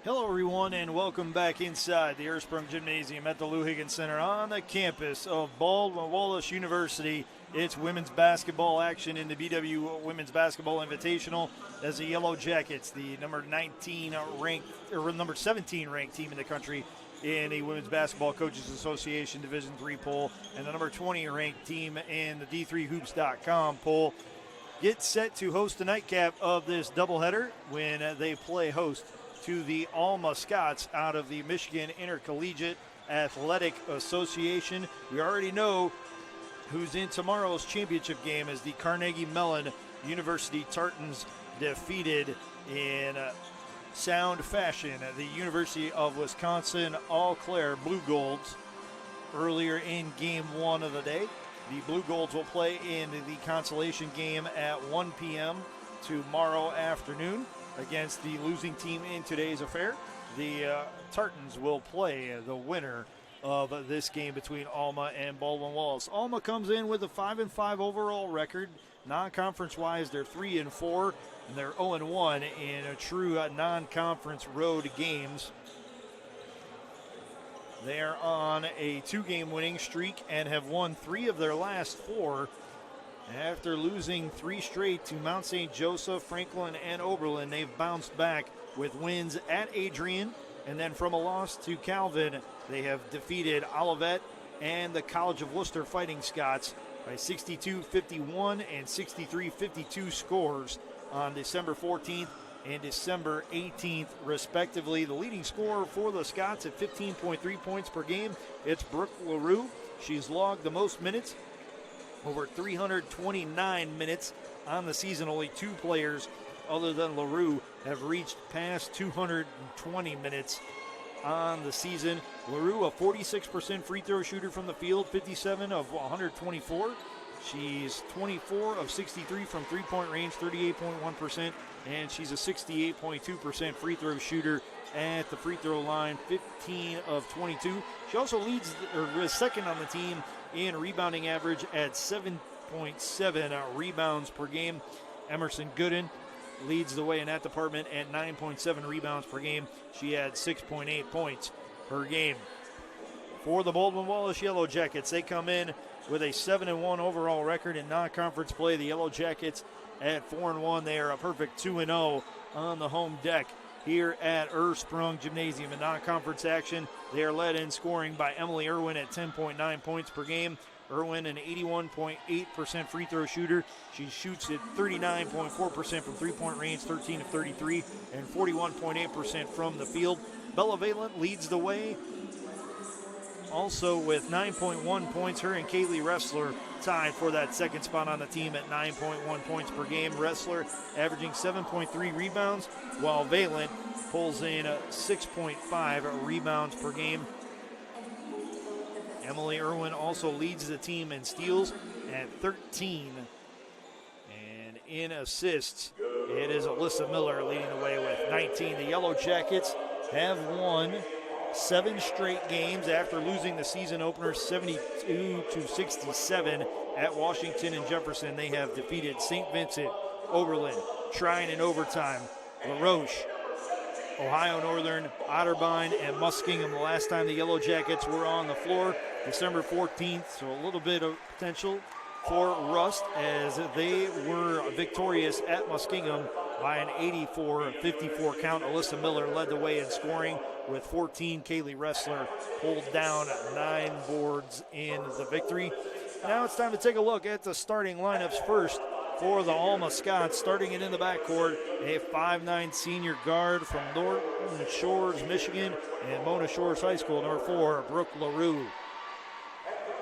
Hello, everyone, and welcome back inside the Ursprung Gymnasium at the Lou Higgins Center on the campus of Baldwin Wallace University. It's women's basketball action in the BW Women's Basketball Invitational as the Yellow Jackets, the number 17 ranked team in the country in the Women's Basketball Coaches Association Division III poll, and the number 20 ranked team in the D3Hoops.com poll, get set to host the nightcap of this doubleheader when they play host to the Alma Scots out of the Michigan Intercollegiate Athletic Association. We already know who's in tomorrow's championship game as the Carnegie Mellon University Tartans defeated in sound fashion the University of Wisconsin Eau Claire Blue Golds earlier in game one of the day. The Blue Golds will play in the consolation game at 1 p.m. tomorrow afternoon against the losing team in today's affair. The Tartans will play the winner of this game between Alma and Baldwin Wallace. Alma comes in with a 5-5 overall record. Non-conference-wise, they're 3-4, and they're 0-1 in a true non-conference road games. They're on a 2-game winning streak and have won 3 of their last 4. After losing 3 straight to Mount St. Joseph, Franklin, and Oberlin, they've bounced back with wins at Adrian, and then from a loss to Calvin, they have defeated Olivet and the College of Worcester Fighting Scots by 62-51 and 63-52 scores on December 14th and December 18th, respectively. The leading scorer for the Scots at 15.3 points per game, it's Brooke LaRue. She's logged the most minutes, over 329 minutes on the season. Only 2 players other than LaRue have reached past 220 minutes on the season. LaRue, a 46% free throw shooter from the field, 57 of 124. She's 24 of 63 from three-point range, 38.1%, and she's a 68.2% free throw shooter at the free throw line, 15 of 22. She also leads, or is second on the team in rebounding average at 7.7 rebounds per game. Emerson Gooden leads the way in that department at 9.7 rebounds per game. She had 6.8 points per game. For the Baldwin Wallace Yellow Jackets, they come in with a 7-1 overall record in non-conference play. The Yellow Jackets at 4-1. They are a perfect 2-0 on the home deck here at Ursprung Gymnasium. In non-conference action, they are led in scoring by Emily Irwin at 10.9 points per game. Irwin, an 81.8% free throw shooter. She shoots at 39.4% from three-point range, 13 of 33, and 41.8% from the field. Bella Valent leads the way, also with 9.1 points. Her and Kaylee Ressler tied for that second spot on the team at 9.1 points per game. Ressler averaging 7.3 rebounds, while Valent pulls in 6.5 rebounds per game. Emily Irwin also leads the team in steals at 13. And in assists, it is Alyssa Miller leading the way with 19. The Yellow Jackets have won 7 straight games after losing the season opener 72-67 at Washington and Jefferson. They have defeated St. Vincent, Oberlin, Trine in overtime, La Roche, Ohio Northern, Otterbein, and Muskingum the last time the Yellow Jackets were on the floor, December 14th, so a little bit of potential for rust as they were victorious at Muskingum by an 84-54 count. Alyssa Miller led the way in scoring with 14. Kaylee Ressler pulled down 9 boards in the victory. Now it's time to take a look at the starting lineups first for the Alma Scots. Starting it in the backcourt, a 5'9" senior guard from Norton Shores, Michigan, and Mona Shores High School, number 4, Brooke LaRue.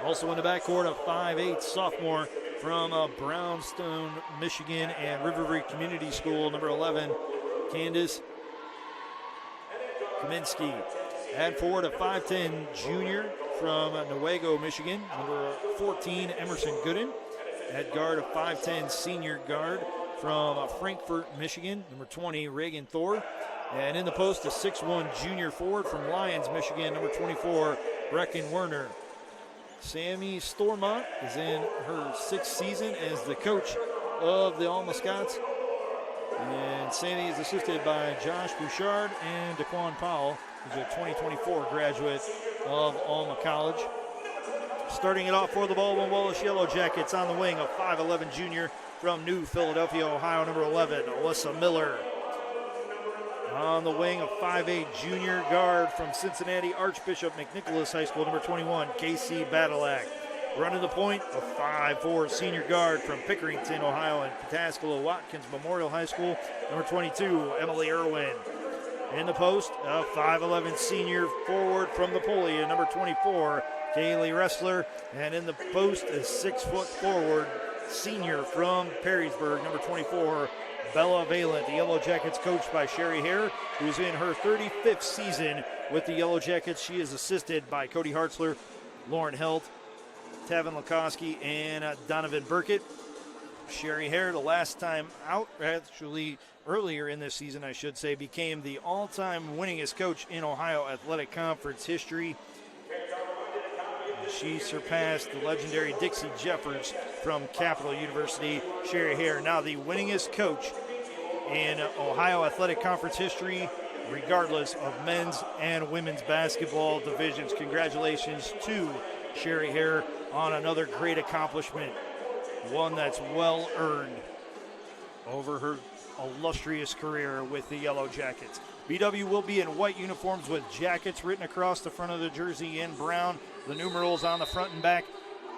Also in the backcourt, a 5'8" sophomore from Brownstone, Michigan, and Riverview Community School, number 11, Candace Kaminsky. Add forward a 5'10" junior from Newaygo, Michigan, number 14, Emerson Gooden. At guard, a 5'10" senior guard from Frankfort, Michigan, number 20, Reagan Thor. And in the post, a 6'1" junior forward from Lyons, Michigan, number 24, Brecken Werner. Sammy Stormont is in her 6th season as the coach of the Alma Scots. And Sandy is assisted by Josh Bouchard and Daquan Powell, who's a 2024 graduate of Alma College. Starting it off for the Baldwin Wallace Yellow Jackets on the wing, a 5'11 junior from New Philadelphia, Ohio, number 11, Alyssa Miller. On the wing, a 5'8 junior guard from Cincinnati Archbishop McNicholas High School, number 21, Casey Badalak. Running the point, a 5'4 senior guard from Pickerington, Ohio, and Pataskala Watkins Memorial High School, number 22, Emily Irwin. In the post, a 5'11 senior forward from Napoleon, number 24, Kaylee Ressler. And in the post, a 6-foot forward senior from Perrysburg, number 24, Bella Valent. The Yellow Jackets coached by Sherry Hare, who's in her 35th season with the Yellow Jackets. She is assisted by Cody Hartzler, Lauren Helt, Tavin Lukoski, and Donovan Burkett. Sherry Hare, the last time out, actually earlier in this season, I should say, became the all-time winningest coach in Ohio Athletic Conference history. She surpassed the legendary Dixie Jeffers from Capital University. Sherry Hare, now the winningest coach in Ohio Athletic Conference history, regardless of men's and women's basketball divisions. Congratulations to Sherry Hare on another great accomplishment, one that's well earned over her illustrious career with the Yellow Jackets. BW will be in white uniforms with jackets written across the front of the jersey in brown. The numerals on the front and back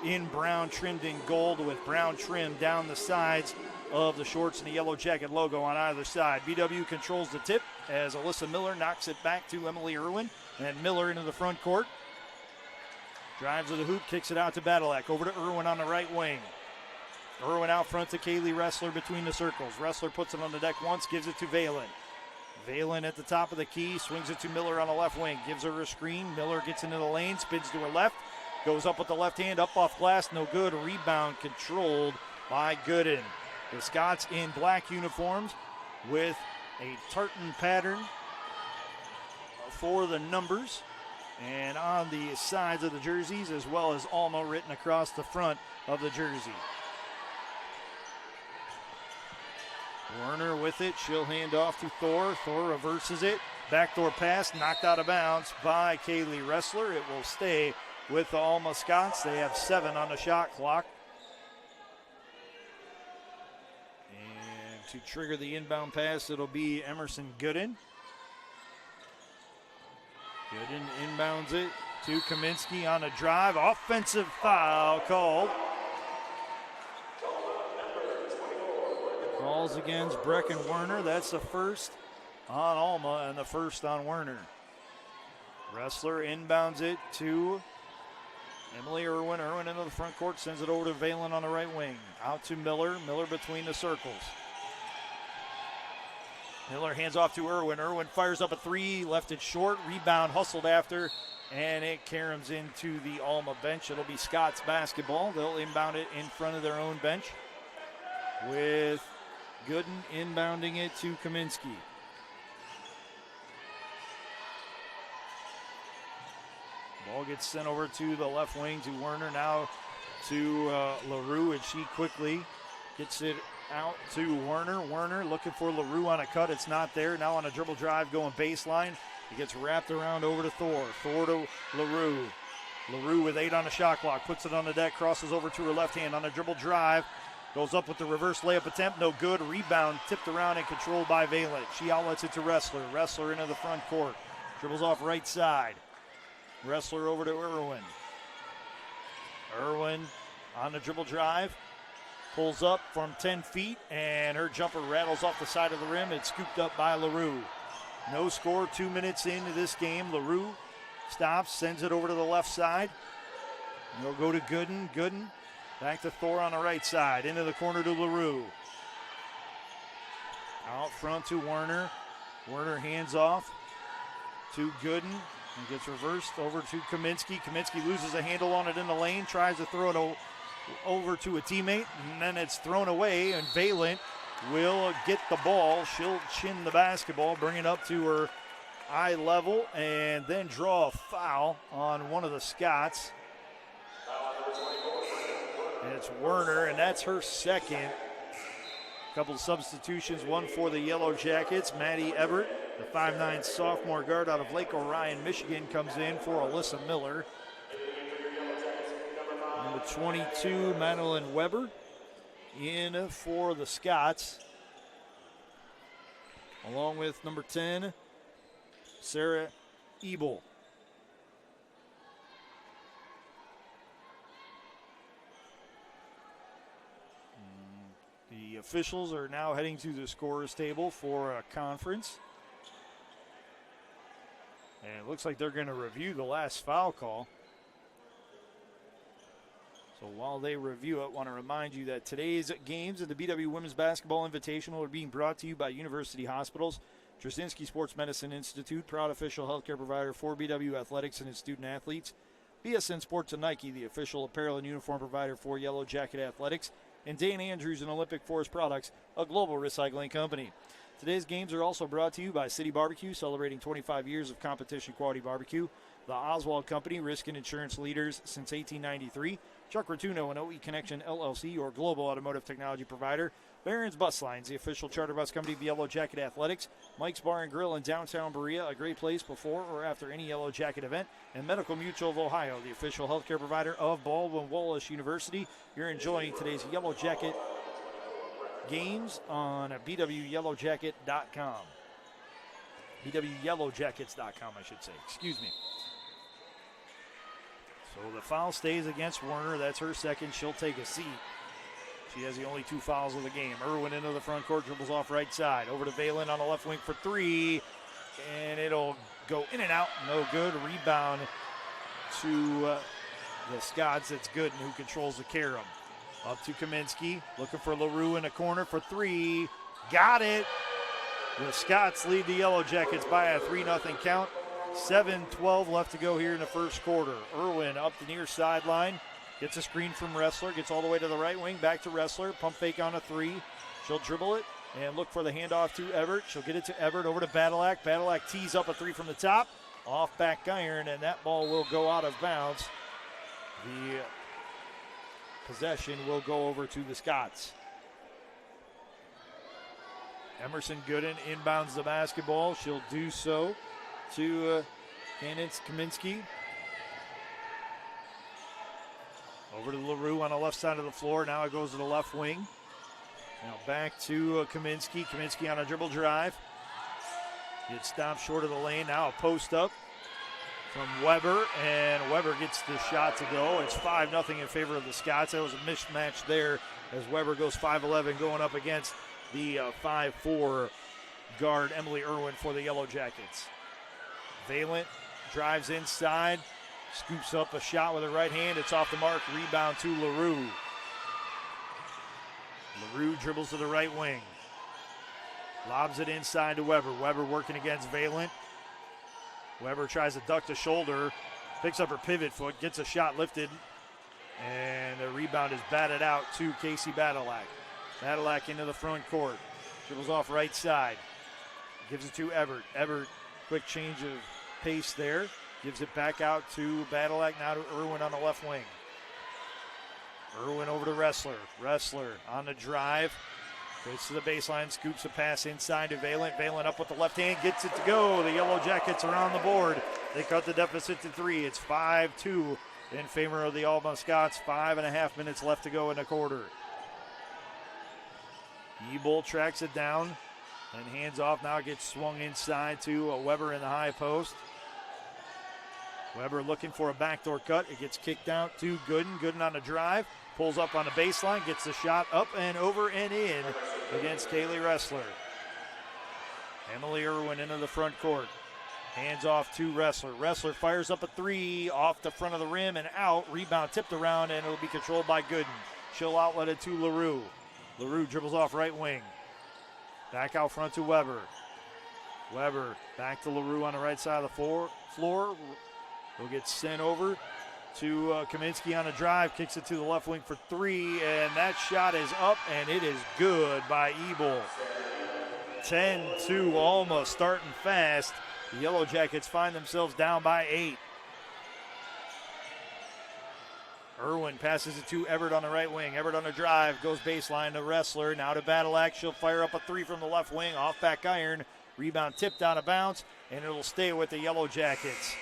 in brown, trimmed in gold with brown trim down the sides of the shorts and the Yellow Jacket logo on either side. BW controls the tip as Alyssa Miller knocks it back to Emily Irwin, and Miller into the front court. Drives to the hoop, kicks it out to Badalak. Over to Irwin on the right wing. Irwin out front to Kaylee Ressler between the circles. Ressler puts it on the deck once, gives it to Valent. Valent at the top of the key, swings it to Miller on the left wing, gives her a screen. Miller gets into the lane, spins to her left, goes up with the left hand, up off glass, no good. Rebound controlled by Gooden. The Scots in black uniforms with a tartan pattern for the numbers and on the sides of the jerseys, as well as Alma written across the front of the jersey. Werner with it, she'll hand off to Thor. Thor reverses it, backdoor pass, knocked out of bounds by Kaylee Ressler. It will stay with the Alma Scots. They have 7 on the shot clock. And to trigger the inbound pass, it'll be Emerson Gooden. Gooden inbounds it to Kaminsky on a drive. Offensive foul called. Calls against Brecken Werner. That's the first on Alma and the first on Werner. Ressler inbounds it to Emily Irwin. Irwin into the front court, sends it over to Valent on the right wing. Out to Miller. Miller between the circles. Miller hands off to Irwin. Irwin fires up a three, left it short. Rebound hustled after, and it caroms into the Alma bench. It'll be Scots basketball. They'll inbound it in front of their own bench with Gooden inbounding it to Kaminsky. Ball gets sent over to the left wing to Werner, now to LaRue, and she quickly gets it out to Werner. Werner looking for LaRue on a cut. It's not there. Now on a dribble drive going baseline. He gets wrapped around over to Thor. Thor to LaRue. LaRue with 8 on the shot clock. Puts it on the deck. Crosses over to her left hand on a dribble drive. Goes up with the reverse layup attempt. No good. Rebound tipped around and controlled by Valent. She outlets it to Ressler. Ressler into the front court. Dribbles off right side. Ressler over to Irwin. Irwin on the dribble drive. Pulls up from 10 feet, and her jumper rattles off the side of the rim. It's scooped up by LaRue. No score, 2 minutes into this game. LaRue stops, sends it over to the left side. They'll go to Gooden. Gooden back to Thor on the right side. Into the corner to LaRue. Out front to Werner. Werner hands off to Gooden. And gets reversed over to Kaminsky. Kaminsky loses a handle on it in the lane. Tries to throw it over to a teammate, and then it's thrown away, and Valent will get the ball. She'll chin the basketball, bring it up to her eye level, and then draw a foul on one of the Scots. And it's Werner, and that's her second A couple of substitutions, one for the Yellow Jackets. Maddie Everett, the 5'9 sophomore guard out of Lake Orion, Michigan, comes in for Alyssa Miller. Number 22, Madeline Weber, in for the Scots, along with number 10, Sarah Ebel. The officials are now heading to the scorer's table for a conference. And it looks like they're going to review the last foul call. So while they review it, I want to remind you that today's games at the BW Women's Basketball Invitational are being brought to you by University Hospitals, Trzcinski Sports Medicine Institute, proud official healthcare provider for BW Athletics and its student athletes, BSN Sports and Nike, the official apparel and uniform provider for Yellow Jacket Athletics, and Dan Andrews and Olympic Forest Products, a global recycling company. Today's games are also brought to you by City Barbecue, celebrating 25 years of competition quality barbecue, the Oswald Company, risk and insurance leaders since 1893, Chuck Rotuno and OE Connection LLC, your global automotive technology provider, Barron's Bus Lines, the official charter bus company of Yellow Jacket Athletics, Mike's Bar and Grill in downtown Berea, a great place before or after any Yellow Jacket event, and Medical Mutual of Ohio, the official healthcare provider of Baldwin Wallace University. You're enjoying today's Yellow Jacket games on BWYellowJacket.com. BWYellowJackets.com, I should say. Excuse me. So the foul stays against Werner. That's her second. She'll take a seat. She has the only 2 fouls of the game. Irwin into the front court, dribbles off right side. Over to Valen on the left wing for 3. And it'll go in and out. No good. Rebound to the Scots. That's Gooden, who controls the carom. Up to Kaminsky. Looking for LaRue in the corner for 3. Got it. The Scots lead the Yellow Jackets by a 3-0 count. 7:12 left to go here in the first quarter. Irwin up the near sideline. Gets a screen from Ressler. Gets all the way to the right wing. Back to Ressler. Pump fake on a 3. She'll dribble it and look for the handoff to Everett. She'll get it to Everett over to Badalak. Badalak tees up a 3 from the top. Off back iron, and that ball will go out of bounds. The possession will go over to the Scots. Emerson Gooden inbounds the basketball. She'll do so to Candace Kaminsky. Over to LaRue on the left side of the floor. Now it goes to the left wing. Now back to Kaminsky. Kaminsky on a dribble drive. Gets stopped short of the lane. Now a post up from Weber, and Weber gets the shot to go. It's 5-0 in favor of the Scots. That was a mismatch there as Weber goes 5'11", going up against the 5'4" guard Emily Irwin for the Yellow Jackets. Valent drives inside, scoops up a shot with her right hand. It's off the mark. Rebound to LaRue. LaRue dribbles to the right wing. Lobs it inside to Weber. Weber working against Valent. Weber tries to duck the shoulder, picks up her pivot foot, gets a shot lifted, and the rebound is batted out to Casey Badalak. Badalak into the front court. Dribbles off right side. Gives it to Everett. Everett, quick change of pace there. Gives it back out to Badalak, now to Irwin on the left wing. Irwin over to Ressler. Ressler on the drive. Goes to the baseline, scoops a pass inside to Valent. Valent up with the left hand, gets it to go. The Yellow Jackets are on the board. They cut the deficit to 3. It's 5-2 in favor of the Alma Scots. 5.5 minutes left to go in the quarter. Ebel tracks it down and hands off. Now it gets swung inside to Weber in the high post. Weber looking for a backdoor cut. It gets kicked out to Gooden. Gooden on the drive. Pulls up on the baseline. Gets the shot up and over and in against Kaylee Ressler. Emily Irwin into the front court. Hands off to Ressler. Ressler fires up a 3 off the front of the rim and out. Rebound tipped around, and it'll be controlled by Gooden. She'll outlet it to LaRue. LaRue dribbles off right wing. Back out front to Weber. Weber back to LaRue on the right side of the floor. Will get sent over to Kaminsky on a drive. Kicks it to the left wing for 3, and that shot is up, and it is good by Ebel. 10-2, Alma starting fast. The Yellow Jackets find themselves down by 8. Irwin passes it to Everett on the right wing. Everett on the drive, goes baseline to Wrestler. Now to Badalak. She'll fire up a three from the left wing, off back iron. Rebound tipped out of bounds, and it'll stay with the Yellow Jackets.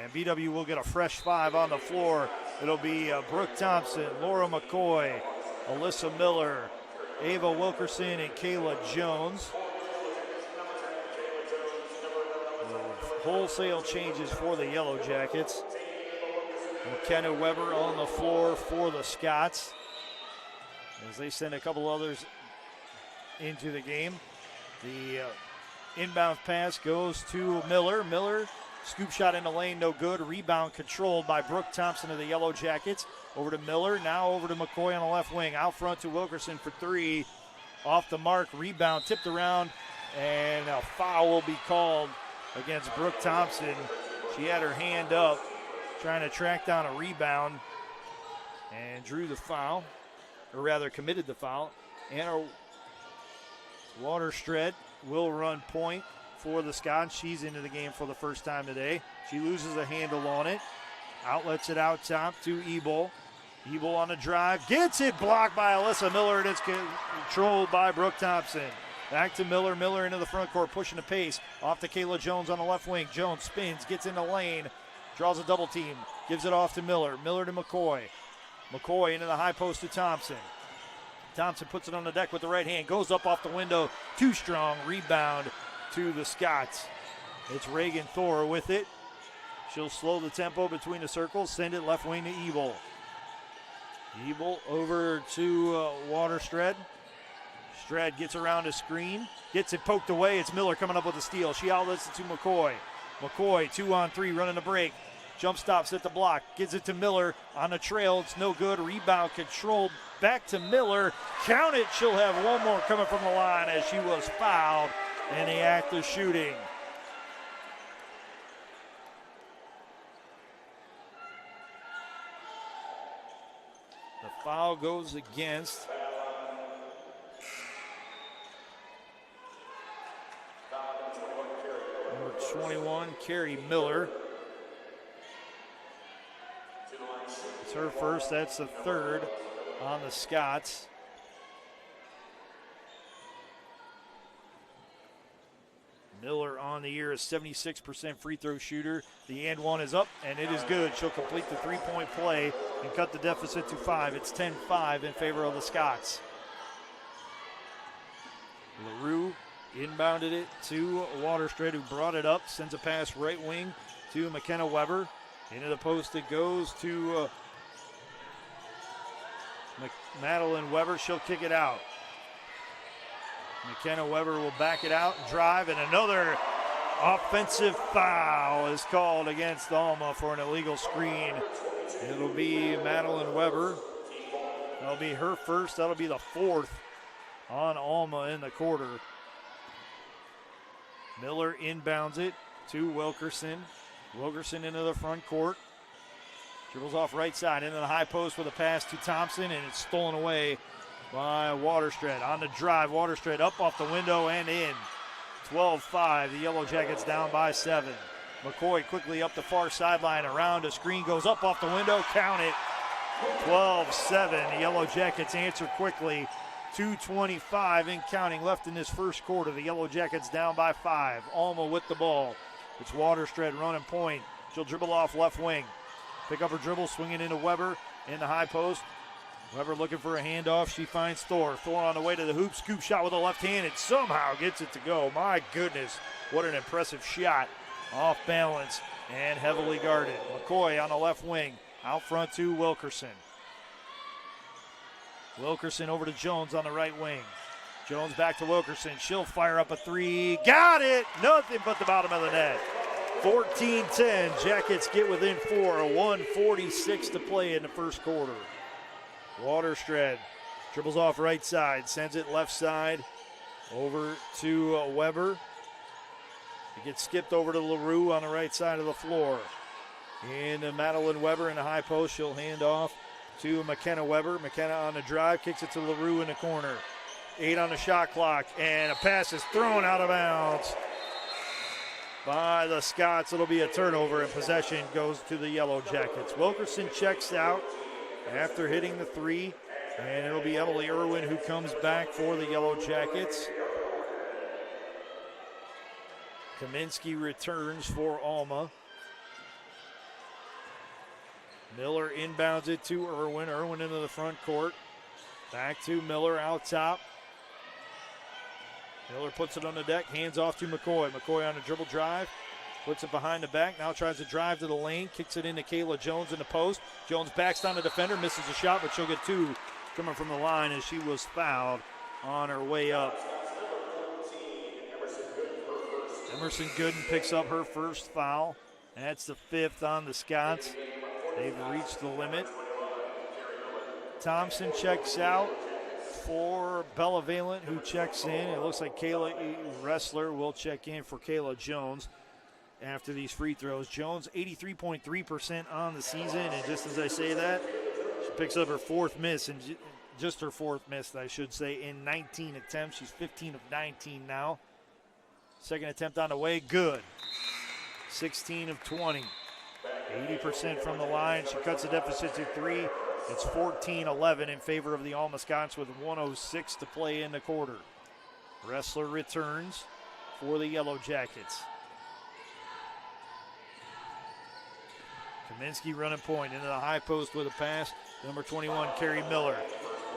And BW will get a fresh 5 on the floor. It'll be Brooke Thompson, Laura McCoy, Alyssa Miller, Ava Wilkerson, and Kayla Jones. Wholesale changes for the Yellow Jackets. McKenna Weber on the floor for the Scots as they send a couple others into the game. The inbound pass goes to Miller. Miller, scoop shot in the lane, no good. Rebound controlled by Brooke Thompson of the Yellow Jackets. Over to Miller, now over to McCoy on the left wing. Out front to Wilkerson for 3. Off the mark, rebound tipped around, and a foul will be called against Brooke Thompson. She had her hand up, trying to track down a rebound, and drew the foul, or rather committed the foul. Anna Waterstred will run point for the Scots. She's into the game for the first time today. She loses a handle on it. Outlets it out top to Ebel. Ebel on a drive, gets it blocked by Alyssa Miller, and it's controlled by Brooke Thompson. Back to Miller. Miller into the front court, pushing the pace. Off to Kayla Jones on the left wing. Jones spins, gets in the lane, draws a double team, gives it off to Miller. Miller to McCoy. McCoy into the high post to Thompson. Thompson puts it on the deck with the right hand, goes up off the window, too strong. Rebound to the Scots. It's Reagan Thor with it. She'll slow the tempo between the circles, send it left wing to Ebel. Ebel over to Waterstred. Strad gets around a screen, gets it poked away. It's Miller coming up with a steal. She outlets it to McCoy. McCoy, 2-on-3, running the break. Jump stops at the block, gives it to Miller on the trail. It's no good. Rebound controlled. Back to Miller. Count it. She'll have one more coming from the line as she was fouled in the act of shooting. The foul goes against number 21, Carrie Miller. It's her first. That's the third on the Scots. Miller on the year, a 76% free throw shooter. The and one is up, and it is good. She'll complete the three-point play and cut the deficit to 5. It's 10-5 in favor of the Scots. LaRue inbounded it to Waterstred, who brought it up, sends a pass right wing to McKenna Weber. Into the post it goes to Madeline Weber. She'll kick it out. McKenna Weber will back it out and drive, and another offensive foul is called against Alma for an illegal screen. It'll be Madeline Weber. That'll be her first. That'll be the fourth on Alma in the quarter. Miller inbounds it to Wilkerson. Wilkerson into the front court. Dribbles off right side into the high post with a pass to Thompson, and it's stolen away by Waterstred. On the drive, Waterstred up off the window and in. 12-5, the Yellow Jackets down by 7. McCoy quickly up the far sideline, around a screen, goes up off the window, count it. 12-7, the Yellow Jackets answer quickly. 2:25 and counting left in this first quarter. The Yellow Jackets down by 5. Alma with the ball. It's Waterstred running point. She'll dribble off left wing. Pick up her dribble, swing it into Weber in the high post. Weber looking for a handoff. She finds Thor. Thor on the way to the hoop. Scoop shot with the left hand. It somehow gets it to go. My goodness, what an impressive shot. Off balance and heavily guarded. McCoy on the left wing. Out front to Wilkerson. Wilkerson over to Jones on the right wing. Jones back to Wilkerson. She'll fire up a three. Got it! Nothing but the bottom of the net. 14-10. Jackets get within 4. 1:46 to play in the first quarter. Waterstred dribbles off right side, sends it left side over to Weber. It gets skipped over to LaRue on the right side of the floor. And Madeline Weber in the high post. She'll hand off to McKenna Weber. McKenna on the drive, kicks it to LaRue in the corner. 8 on the shot clock, and a pass is thrown out of bounds by the Scots. It'll be a turnover, and possession goes to the Yellow Jackets. Wilkerson checks out after hitting the three. And it'll be Emily Irwin who comes back for the Yellow Jackets. Kaminsky returns for Alma. Miller inbounds it to Irwin. Irwin into the front court. Back to Miller out top. Miller puts it on the deck, hands off to McCoy. McCoy on a dribble drive, puts it behind the back, now tries to drive to the lane, kicks it into Kayla Jones in the post. Jones backs down the defender, misses a shot, but she'll get two coming from the line as she was fouled on her way up. Emerson Gooden picks up her first foul. That's the fifth on the Scots. They've reached the limit. Thompson checks out for Bella Valent, who checks in. It looks like Kayla Wrestler will check in for Kayla Jones after these free throws. Jones 83.3% on the season, and just as I say that, she picks up her fourth miss, and just her fourth miss, I should say, in 19 attempts. She's 15 of 19 now. Second attempt on the way, good. 16 of 20. 80% from the line. She cuts the deficit to three. It's 14-11 in favor of the Alma Scots with 1:06 to play in the quarter. Wrestler returns for the Yellow Jackets. Kaminsky running point into the high post with a pass. Number 21, Carrie Miller.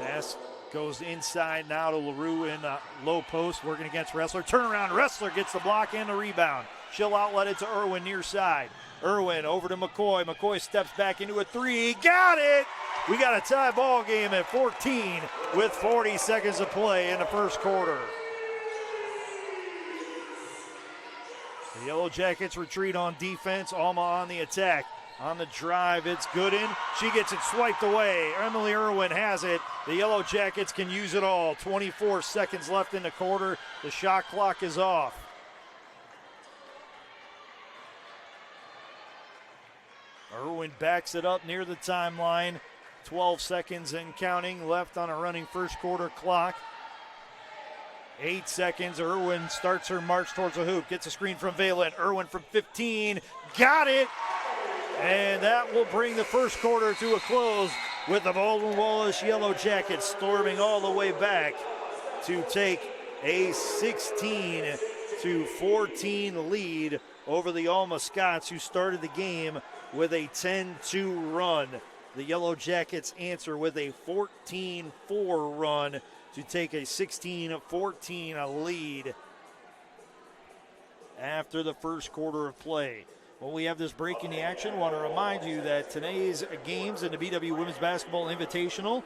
Pass goes inside now to LaRue in the low post, working against Wrestler. Turnaround, Wrestler gets the block and the rebound. She'll outlet it to Irwin near side. Irwin over to McCoy. McCoy steps back into a three. Got it! We got a tie ball game at 14 with 40 seconds to play in the first quarter. The Yellow Jackets retreat on defense. Alma on the attack. On the drive, it's Gooden. She gets it swiped away. Emily Irwin has it. The Yellow Jackets can use it all. 24 seconds left in the quarter. The shot clock is off. Irwin backs it up near the timeline. 12 seconds and counting left on a running first quarter clock. 8 seconds. Irwin starts her march towards the hoop. Gets a screen from Valent. Irwin from 15. Got it! And that will bring the first quarter to a close with the Baldwin Wallace Yellow Jackets storming all the way back to take a 16-14 lead over the Alma Scots, who started the game with a 10-2 run. The Yellow Jackets answer with a 14-4 run to take a 16-14 lead after the first quarter of play. Well, we have this break in the action. I want to remind you that today's games in the BW Women's Basketball Invitational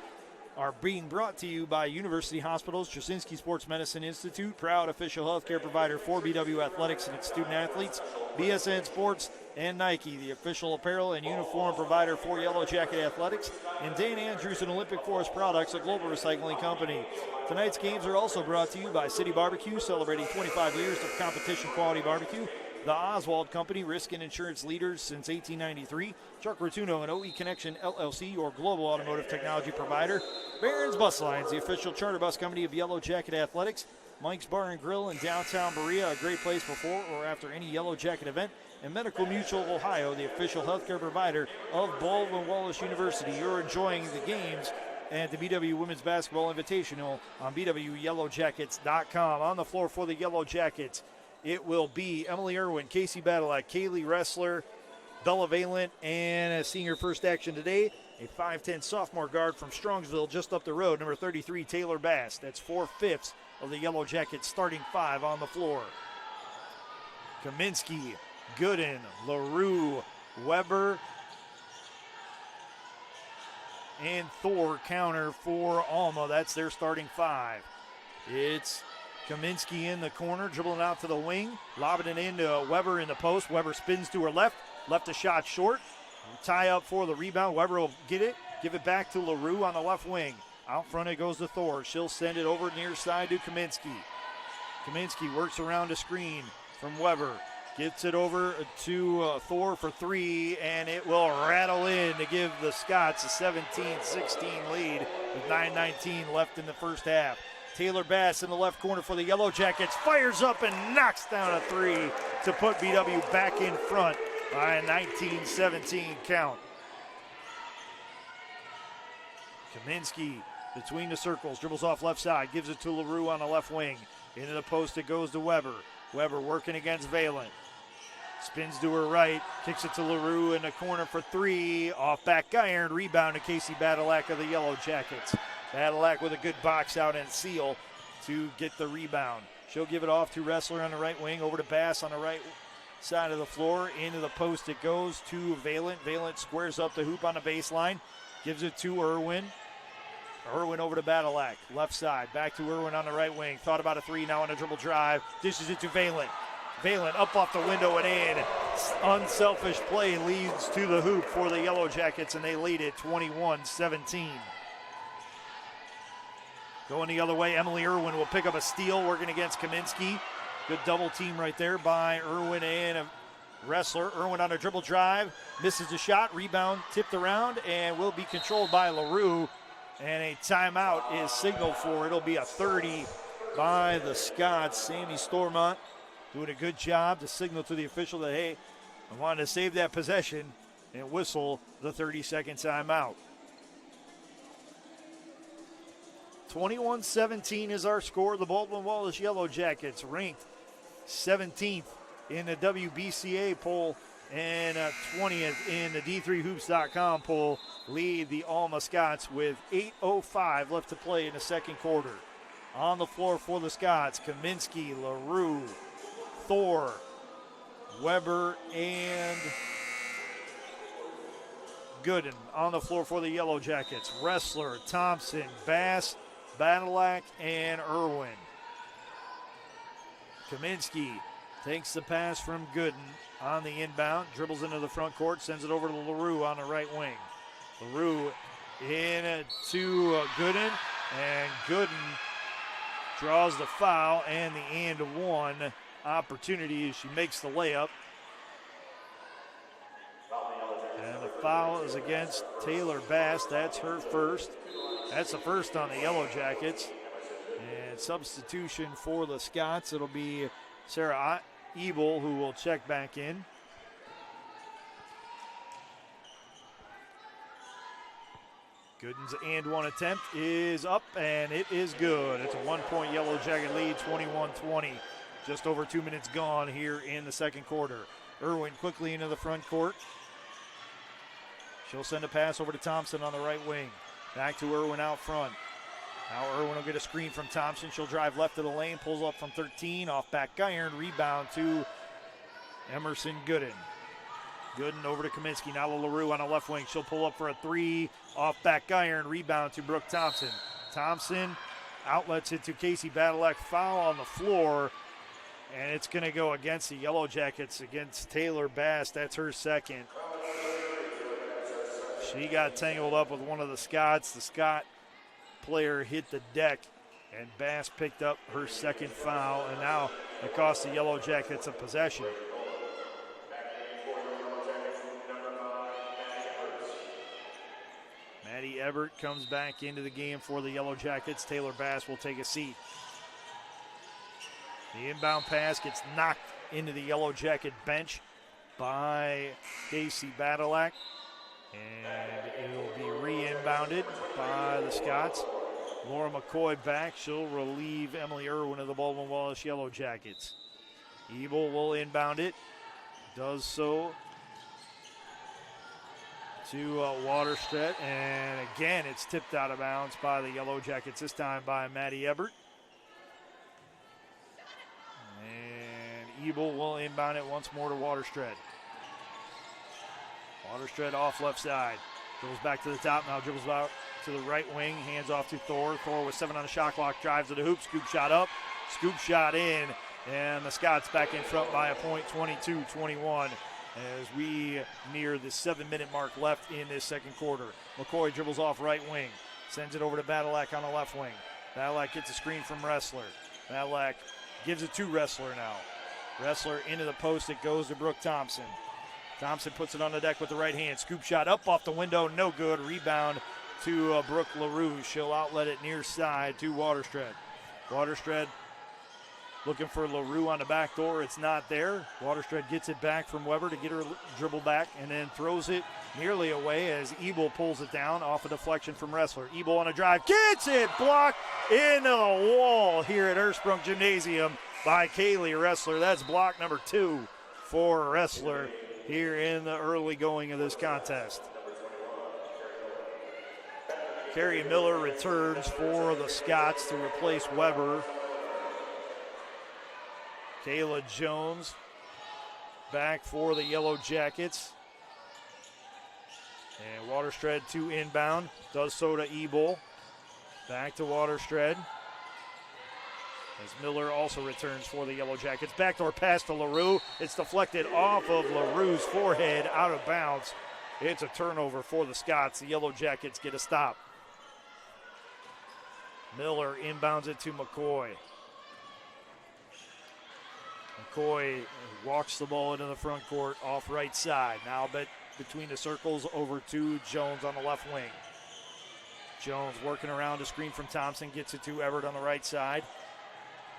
are being brought to you by University Hospitals, Jasinski Sports Medicine Institute, proud official healthcare provider for BW Athletics and its student athletes, BSN Sports, and Nike, the official apparel and uniform provider for Yellow Jacket Athletics, and Dan Andrews and Olympic Forest Products, a global recycling company. Tonight's games are also brought to you by City Barbecue, celebrating 25 years of competition quality barbecue. The Oswald Company, risk and insurance leaders since 1893. Chuck Rotuno and OE Connection LLC, your global automotive technology provider. Barron's Bus Lines, the official charter bus company of Yellow Jacket Athletics. Mike's Bar and Grill in downtown Berea, a great place before or after any Yellow Jacket event. And Medical Mutual of Ohio, the official healthcare provider of Baldwin Wallace University. You're enjoying the games at the BW Women's Basketball Invitational on BWYellowJackets.com. On the floor for the Yellow Jackets, it will be Emily Irwin, Casey Badalak, Kaylee Wrestler, Bella Valent, and a senior first action today, a 5'10 sophomore guard from Strongsville just up the road, number 33, Taylor Bass. That's 4/5 of the Yellow Jackets starting five on the floor. Kaminsky, Gooden, LaRue, Weber, and Thor counter for Alma. That's their starting five. It's Kaminsky in the corner, dribbling out to the wing, lobbing it into Weber in the post. Weber spins to her left a shot short. Tie up for the rebound. Weber will get it, give it back to LaRue on the left wing. Out front it goes to Thor. She'll send it over near side to Kaminsky. Kaminsky works around a screen from Weber. Gets it over to Thor for three, and it will rattle in to give the Scots a 17-16 lead with 9:19 left in the first half. Taylor Bass in the left corner for the Yellow Jackets, fires up and knocks down a three to put BW back in front by a 19-17 count. Kaminsky between the circles, dribbles off left side, gives it to LaRue on the left wing. Into the post it goes to Weber. Weber working against Valen. Spins to her right, kicks it to LaRue in the corner for three. Off back iron, rebound to Casey Badalak of the Yellow Jackets. Badalak with a good box out and seal to get the rebound. She'll give it off to Wrestler on the right wing, over to Bass on the right side of the floor. Into the post it goes to Valent. Valent squares up the hoop on the baseline, gives it to Irwin. Irwin over to Badalak, left side, back to Irwin on the right wing. Thought about a three, now on a dribble drive, dishes it to Valent. Valent up off the window and in. Unselfish play leads to the hoop for the Yellow Jackets, and they lead it 21-17. Going the other way, Emily Irwin will pick up a steal, working against Kaminsky. Good double team right there by Irwin and a Wrestler. Irwin on a dribble drive, misses the shot, rebound tipped around, and will be controlled by LaRue. And a timeout is signaled for. It'll be a 30 by the Scots. Sammy Stormont doing a good job to signal to the official that, hey, I wanted to save that possession and whistle the 30-second timeout. 21-17 is our score. The Baldwin Wallace Yellow Jackets ranked 17th in the WBCA poll and 20th in the D3Hoops.com poll, lead the Alma Scots with 8:05 left to play in the second quarter. On the floor for the Scots, Kaminsky, LaRue, Thor, Weber, and Gooden. On the floor for the Yellow Jackets, Wrestler, Thompson, Bass, Badalak, and Irwin. Kaminsky takes the pass from Gooden on the inbound, dribbles into the front court, sends it over to LaRue on the right wing. LaRue in to Gooden, and Gooden draws the foul and the and one opportunity as she makes the layup. And the foul is against Taylor Bass. That's her first. That's the first on the Yellow Jackets. And substitution for the Scots, it'll be Sarah Ebel who will check back in. Gooden's and one attempt is up, and it is good. It's a 1-point Yellow Jacket lead, 21-20. Just over 2 minutes gone here in the second quarter. Irwin quickly into the front court. She'll send a pass over to Thompson on the right wing. Back to Irwin out front. Now Irwin will get a screen from Thompson. She'll drive left of the lane, pulls up from 13, off back iron, rebound to Emerson Gooden. Gooden over to Kaminsky, now to LaRue on the left wing. She'll pull up for a three, off back iron, rebound to Brooke Thompson. Thompson outlets it to Casey Badalak, foul on the floor, and it's going to go against the Yellow Jackets, against Taylor Bass. That's her second. She got tangled up with one of the Scots. The Scott player hit the deck, and Bass picked up her second foul, and now it costs the Yellow Jackets a possession. Maddie Ebert comes back into the game for the Yellow Jackets. Taylor Bass will take a seat. The inbound pass gets knocked into the Yellow Jacket bench by Casey Badalak, and it will be re-inbounded by the Scots. Laura McCoy back. She'll relieve Emily Irwin of the Baldwin Wallace Yellow Jackets. Ebel will inbound it. Does so to Waterstedt, and again it's tipped out of bounds by the Yellow Jackets, this time by Maddie Ebert. And Ebel will inbound it once more to Waterstedt. Waterstedt off left side. Dribbles back to the top, now dribbles out to the right wing, hands off to Thor. Thor with 7 on the shot clock, drives to the hoop, scoop shot up, scoop shot in, and the Scots back in front by a point, 22-21. As we near the 7-minute mark left in this second quarter. McCoy dribbles off right wing, sends it over to Badalak on the left wing. Badalak gets a screen from Wrestler. Badalak gives it to Wrestler now. Wrestler into the post, it goes to Brooke Thompson. Thompson puts it on the deck with the right hand. Scoop shot up off the window, no good. Rebound to Brooke LaRue. She'll outlet it near side to Waterstedt. Waterstedt Looking for LaRue on the back door. It's not there. Waterstread gets it back from Weber to get her dribble back and then throws it nearly away as Ebel pulls it down off a deflection from Ressler. Ebel on a drive. Gets it blocked into the wall here at Ursprung Gymnasium by Kaylee Ressler. That's block number 2 for Ressler here in the early going of this contest. Carrie Miller returns for the Scots to replace Weber. Kayla Jones back for the Yellow Jackets. And Waterstread to inbound. Does so to Ebel. Back to Waterstread. As Miller also returns for the Yellow Jackets. Backdoor pass to LaRue. It's deflected off of LaRue's forehead, out of bounds. It's a turnover for the Scots. The Yellow Jackets get a stop. Miller inbounds it to McCoy. McCoy walks the ball into the front court off right side. Now between the circles over to Jones on the left wing. Jones working around a screen from Thompson. Gets it to Everett on the right side.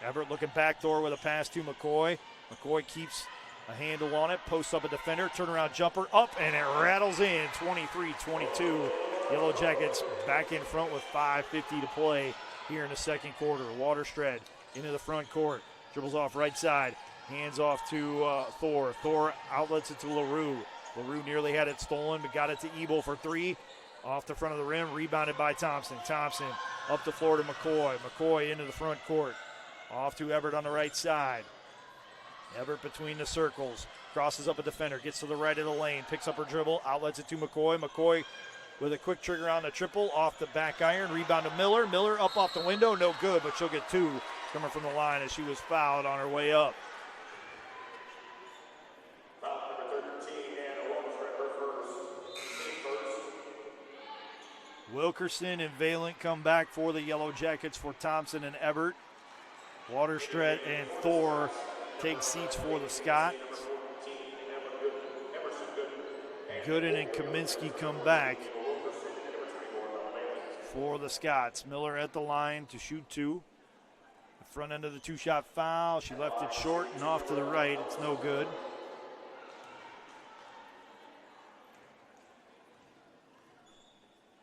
Everett looking backdoor with a pass to McCoy. McCoy keeps a handle on it. Posts up a defender. Turnaround jumper up and it rattles in. 23-22. Yellow Jackets back in front with 5:50 to play here in the second quarter. Waterstread into the front court. Dribbles off right side. Hands off to Thor. Thor outlets it to LaRue. LaRue nearly had it stolen, but got it to Ebel for 3. Off the front of the rim, rebounded by Thompson. Thompson up the floor to McCoy. McCoy into the front court. Off to Everett on the right side. Everett between the circles. Crosses up a defender. Gets to the right of the lane. Picks up her dribble. Outlets it to McCoy. McCoy with a quick trigger on the triple. Off the back iron. Rebound to Miller. Miller up off the window. No good, but she'll get 2 coming from the line as she was fouled on her way up. Wilkerson and Valent come back for the Yellow Jackets for Thompson and Everett. Waterstread and Thor take seats for the Scots. Gooden and Kaminsky come back for the Scots. Miller at the line to shoot 2. The front end of the 2-shot foul. She left it short and off to the right. It's no good.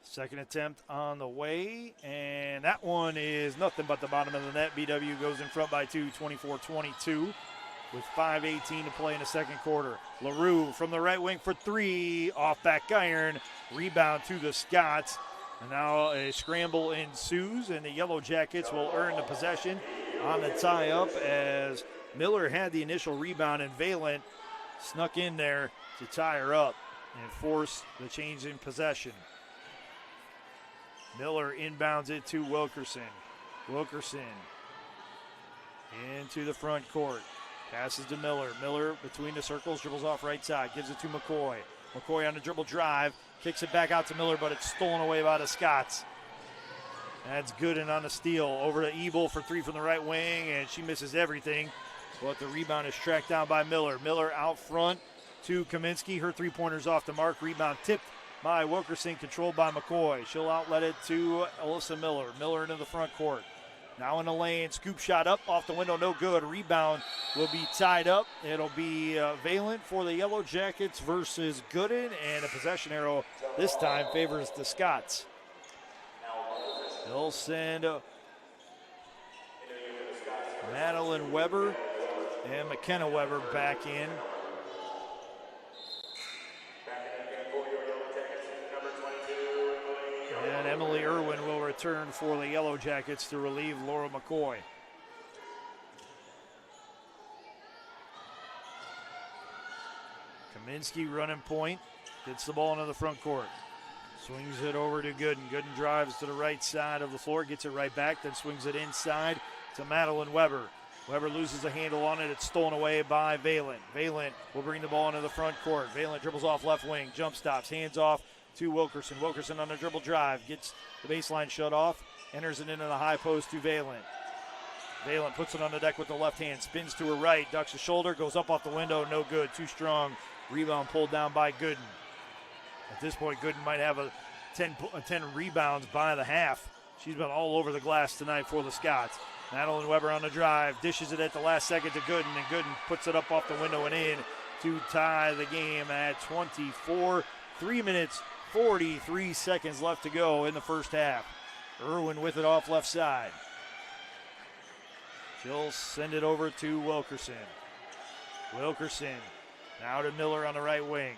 Second attempt on the way, and that one is nothing but the bottom of the net. BW goes in front by 2, 24-22, with 5:18 to play in the second quarter. LaRue from the right wing for 3, off back iron, rebound to the Scots. And now a scramble ensues, and the Yellow Jackets will earn the possession on the tie-up as Miller had the initial rebound, and Valent snuck in there to tie her up and force the change in possession. Miller inbounds it to Wilkerson. Wilkerson into the front court. Passes to Miller. Miller between the circles, dribbles off right side. Gives it to McCoy. McCoy on the dribble drive. Kicks it back out to Miller, but it's stolen away by the Scots. That's Gooden on the steal. Over to Ebel for 3 from the right wing, and she misses everything. But the rebound is tracked down by Miller. Miller out front to Kaminsky. Her three-pointer's off the mark. Rebound tipped by Wilkerson, controlled by McCoy. She'll outlet it to Alyssa Miller. Miller into the front court. Now in the lane, scoop shot up off the window, no good. Rebound will be tied up. It'll be Valent for the Yellow Jackets versus Gooden, and a possession arrow this time favors the Scots. They'll send Madeline Weber and McKenna Weber back in. And Emily Irwin will return for the Yellow Jackets to relieve Laura McCoy. Kaminsky running point. Gets the ball into the front court. Swings it over to Gooden. Gooden drives to the right side of the floor. Gets it right back. Then swings it inside to Madeline Weber. Weber loses a handle on it. It's stolen away by Valent. Valent will bring the ball into the front court. Valent dribbles off left wing. Jump stops. Hands off to Wilkerson. Wilkerson on the dribble drive. Gets the baseline shut off. Enters it into the high post to Valent. Valent puts it on the deck with the left hand. Spins to her right. Ducks a shoulder. Goes up off the window. No good. Too strong. Rebound pulled down by Gooden. At this point, Gooden might have a 10 rebounds by the half She's been all over the glass tonight for the Scots. Madeline Weber on the drive, dishes it at the last second to Gooden, and Gooden puts it up off the window and in to tie the game at 24. 3 minutes, 43 seconds left to go in the first half. Irwin with it off left side. She'll send it over to Wilkerson. Wilkerson now to Miller on the right wing.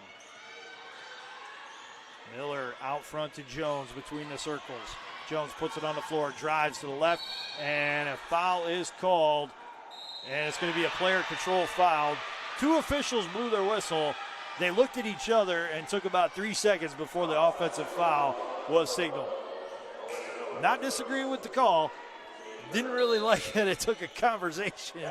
Miller out front to Jones between the circles. Jones puts it on the floor, drives to the left, and a foul is called. And it's going to be a player control foul. Two officials blew their whistle. They looked at each other and took about 3 seconds before the offensive foul was signaled. Not disagreeing with the call. Didn't really like it. It took a conversation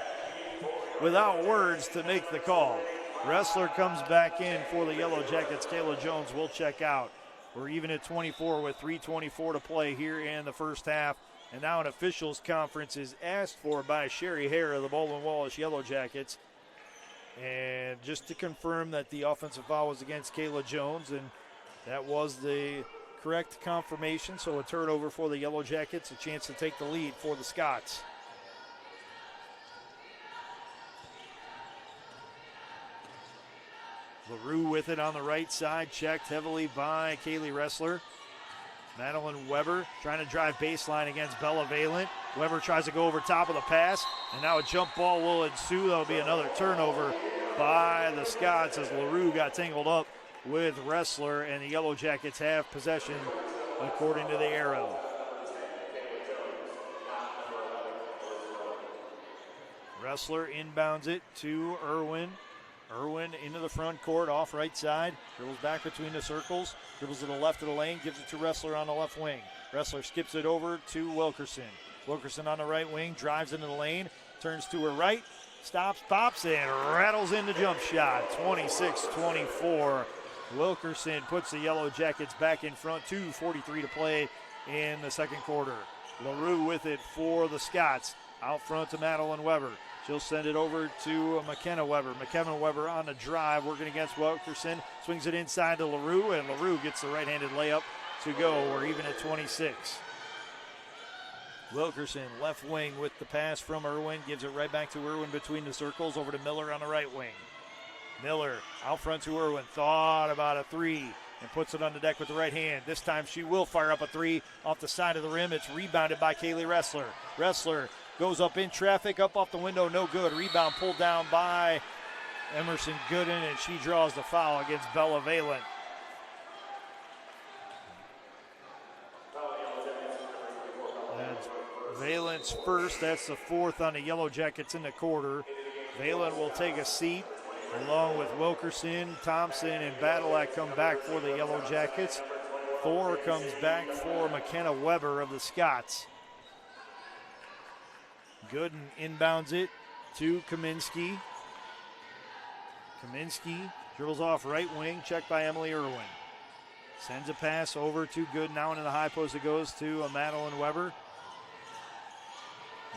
without words to make the call. Wrestler comes back in for the Yellow Jackets. Kayla Jones will check out. We're even at 24 with 3:24 to play here in the first half. And now an officials conference is asked for by Sherry Hare of the Baldwin Wallace Yellow Jackets. And just to confirm that the offensive foul was against Kayla Jones, and that was the correct confirmation. So a turnover for the Yellow Jackets, a chance to take the lead for the Scots. LaRue with it on the right side, checked heavily by Kaylee Wrestler. Madeline Weber trying to drive baseline against Bella Valent. Weber tries to go over top of the pass, and now a jump ball will ensue. That'll be another turnover by the Scots as LaRue got tangled up with Wrestler, and the Yellow Jackets have possession according to the arrow. Wrestler inbounds it to Irwin. Irwin into the front court, off right side, dribbles back between the circles, dribbles to the left of the lane, gives it to Wrestler on the left wing. Wrestler skips it over to Wilkerson. Wilkerson on the right wing, drives into the lane, turns to her right, stops, pops, and rattles in the jump shot. 26-24. Wilkerson puts the Yellow Jackets back in front, 2:43 to play in the second quarter. LaRue with it for the Scots, out front to Madeline Weber. She'll send it over to McKenna Weber. McKenna Weber on the drive, working against Wilkerson. Swings it inside to LaRue, and LaRue gets the right-handed layup to go. We're even at 26. Wilkerson, left wing with the pass from Irwin. Gives it right back to Irwin between the circles, over to Miller on the right wing. Miller out front to Irwin. Thought about a three and puts it on the deck with the right hand. This time she will fire up a three off the side of the rim. It's rebounded by Kaylee Wrestler. Wrestler goes up in traffic, up off the window, no good. Rebound pulled down by Emerson Gooden, and she draws the foul against Bella Valent. That's Valent's first. That's the fourth on the Yellow Jackets in the quarter. Valent will take a seat, along with Wilkerson, Thompson, and Badalak come back for the Yellow Jackets. Thor comes back for McKenna Weber of the Scots. Gooden inbounds it to Kaminsky. Kaminsky dribbles off right wing, checked by Emily Irwin. Sends a pass over to Gooden. Now into the high post it goes to Madeline Weber.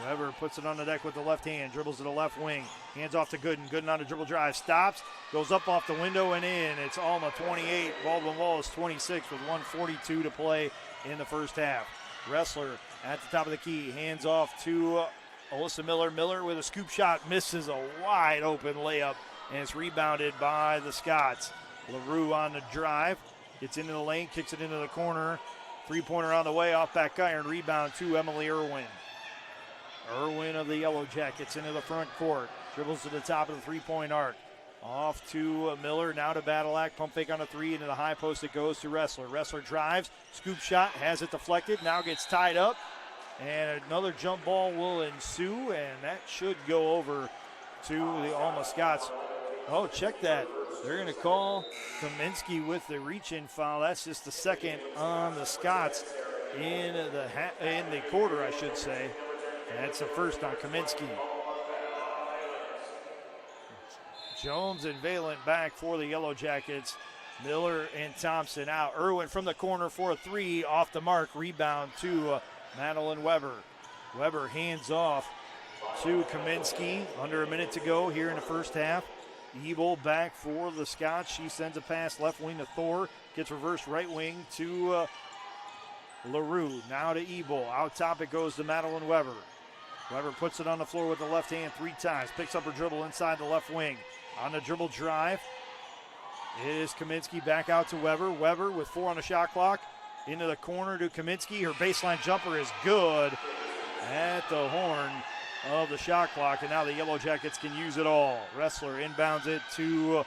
Weber puts it on the deck with the left hand, dribbles to the left wing, hands off to Gooden. Gooden on a dribble drive, stops, goes up off the window and in. It's Alma 28, Baldwin Wallace 26 with 1:42 to play in the first half. Wrestler at the top of the key, hands off to Alyssa Miller. Miller with a scoop shot, misses a wide open layup, and it's rebounded by the Scots. LaRue on the drive, gets into the lane, kicks it into the corner. Three-pointer on the way, off back iron, rebound to Emily Irwin. Irwin of the Yellow Jackets into the front court, dribbles to the top of the three-point arc. Off to Miller, now to Badalak, pump fake on a three, into the high post it goes to Wrestler. Wrestler drives, scoop shot, has it deflected, now gets tied up. And another jump ball will ensue, and that should go over to the Alma Scots. Oh, check that. They're going to call Kaminsky with the reach-in foul. That's just the second on the Scots in the quarter, I should say. That's the first on Kaminsky. Jones and Valent back for the Yellow Jackets. Miller and Thompson out. Irwin from the corner for a three, off the mark. Rebound to Madeline Weber. Weber hands off to Kaminsky. Under a minute to go here in the first half. Ebel back for the Scots. She sends a pass left wing to Thor. Gets reversed right wing to LaRue now to Ebel. Out top it goes to Madeline Weber. Weber puts it on the floor with the left hand 3 times. Picks up her dribble inside the left wing. On the dribble drive. It is Kaminsky back out to Weber. Weber with 4 on the shot clock. Into the corner to Kaminsky. Her baseline jumper is good at the horn of the shot clock. And now the Yellow Jackets can use it all. Ressler inbounds it to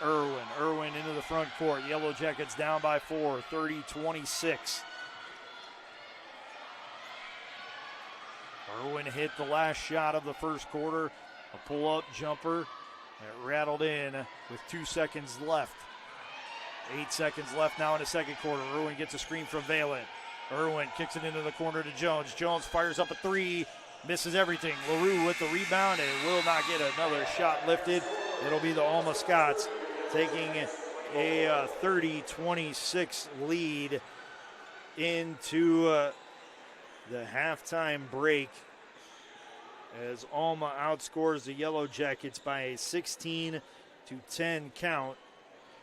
Irwin. Irwin into the front court. Yellow Jackets down by 4, 30-26. Irwin hit the last shot of the first quarter. A pull-up jumper. It rattled in with 2 seconds left. 8 seconds left now in the second quarter. Irwin gets a screen from Valen. Irwin kicks it into the corner to Jones. Jones fires up a 3. Misses everything. LaRue with the rebound and will not get another shot lifted. It'll be the Alma Scots taking a 30-26 lead into the halftime break as Alma outscores the Yellow Jackets by a 16-10 count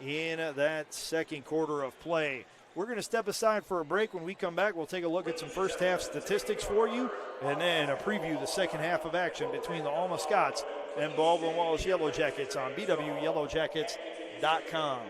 in that second quarter of play. We're going to step aside for a break. When we come back, we'll take a look at some first half statistics for you and then a preview the second half of action between the Alma Scots and Baldwin Wallace Yellow Jackets on BWYellowJackets.com.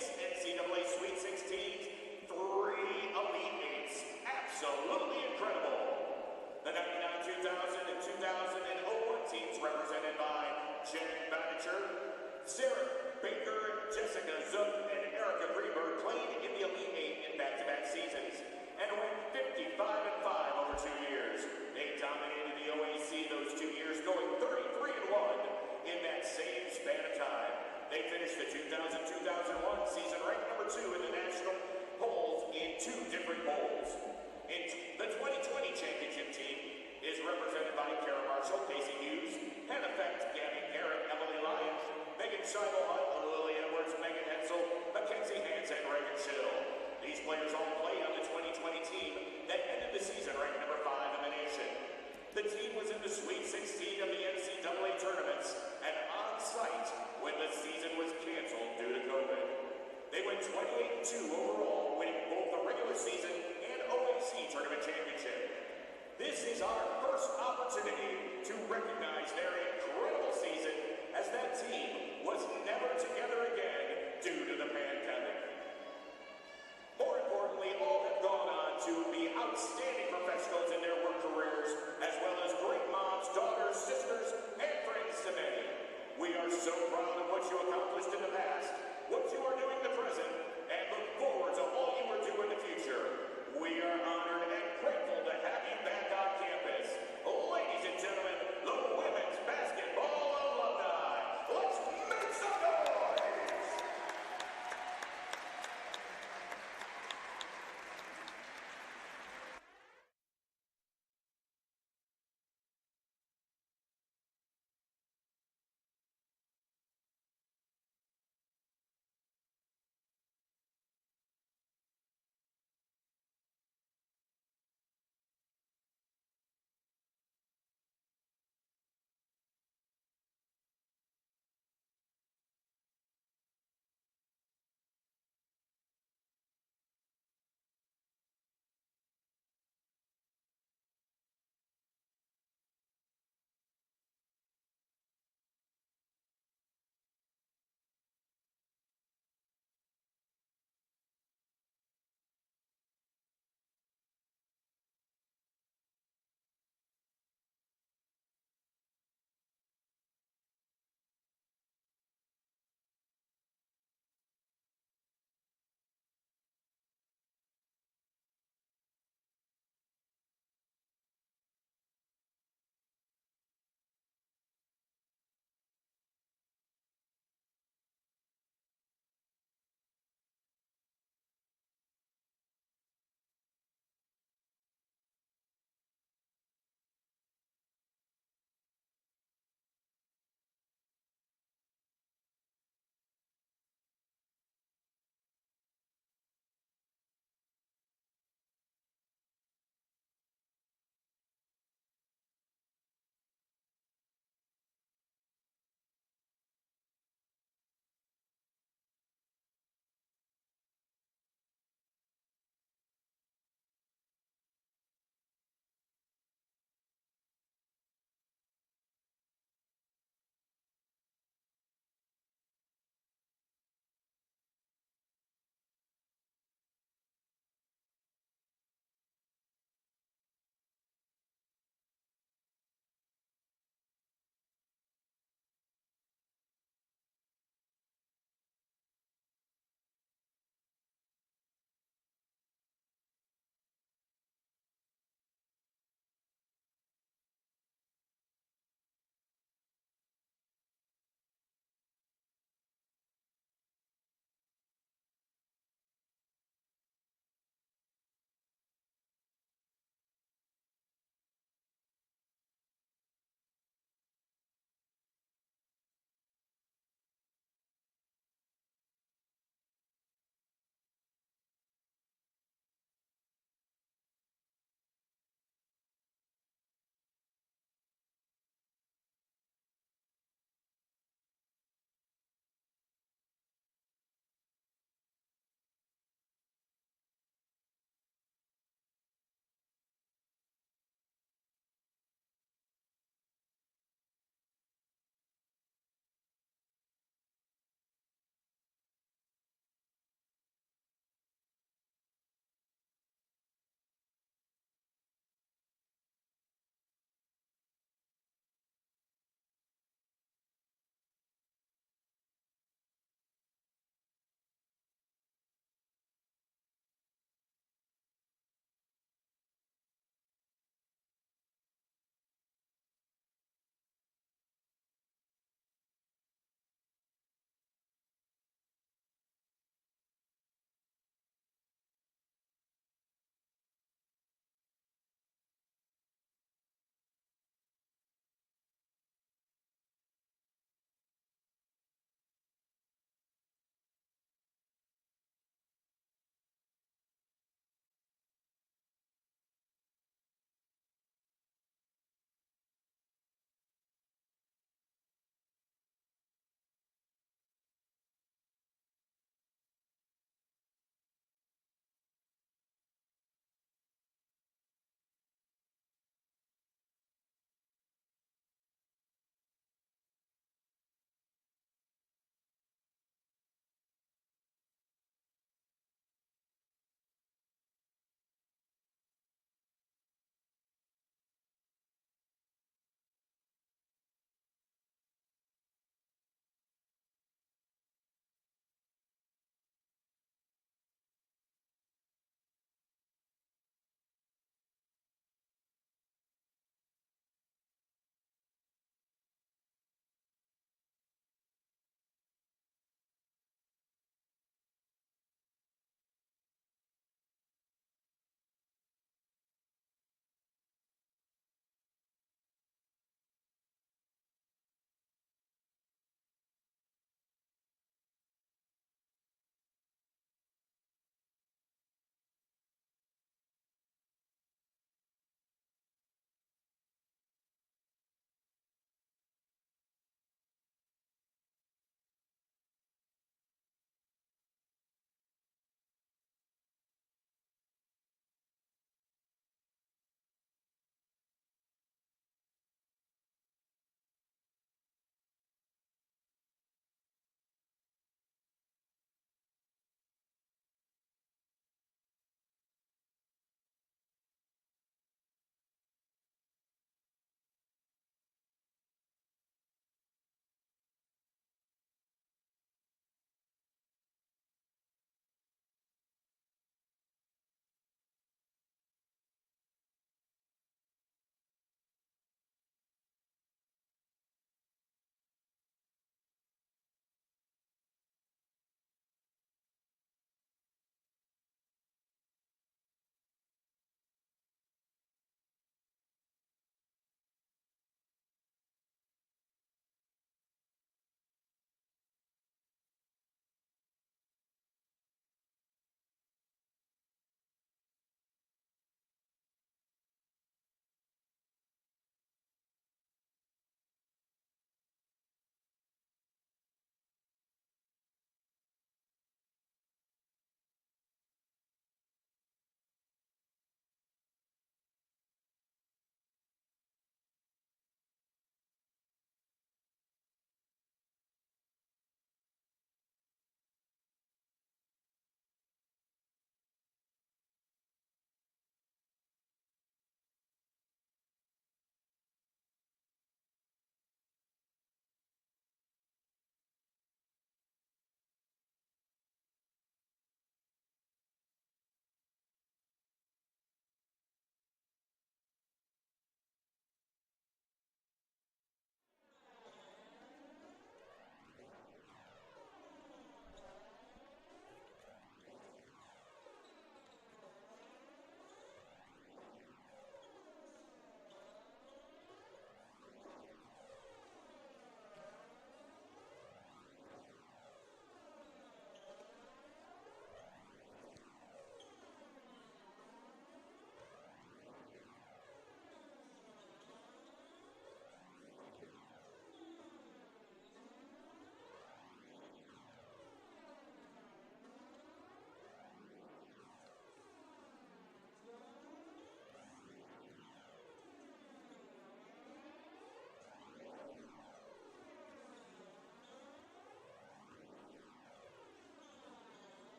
NCAA Sweet 16s, 3 Elite Eights. Absolutely incredible. The 99, 2000, and 2001 teams represented by Jen Bannicher, Sarah Baker, Jessica Zook, and Erica Greenberg played in the Elite Eight in back-to-back seasons and went 55-5 over 2 years. They dominated the OAC those 2 years, going 33-1 in that same span of time. They finished the 2000-2001 season ranked number 2 in the national polls in 2 different bowls. In the 2020 championship team is represented by Kara Marshall, Casey Hughes, Hannah Fecht, Gabby Garrett, Emily Lyons, Megan Scheibel-Hunt, Lily Edwards, Megan Hensel, Mackenzie Hans, and Reagan Schill. These players all played on the 2020 team that ended the season ranked number 5 in the nation. The team was in the Sweet 16 of the NCAA tournaments and on site when the season was canceled due to COVID. They went 28-2 overall, winning both the regular season and OAC tournament championship. This is our first opportunity to recognize their incredible season, as that team was never together again due to the pandemic. More importantly, all have gone on to be outstanding professionals in their work careers, as well as great moms, daughters, sisters, and friends to many. We are so proud of what you accomplished in the past, what you are doing in the present, and look forward to all you will do in the future. We are honored and grateful to have you back on campus. Ladies and gentlemen, the women's basketball alumni. Let's make some noise!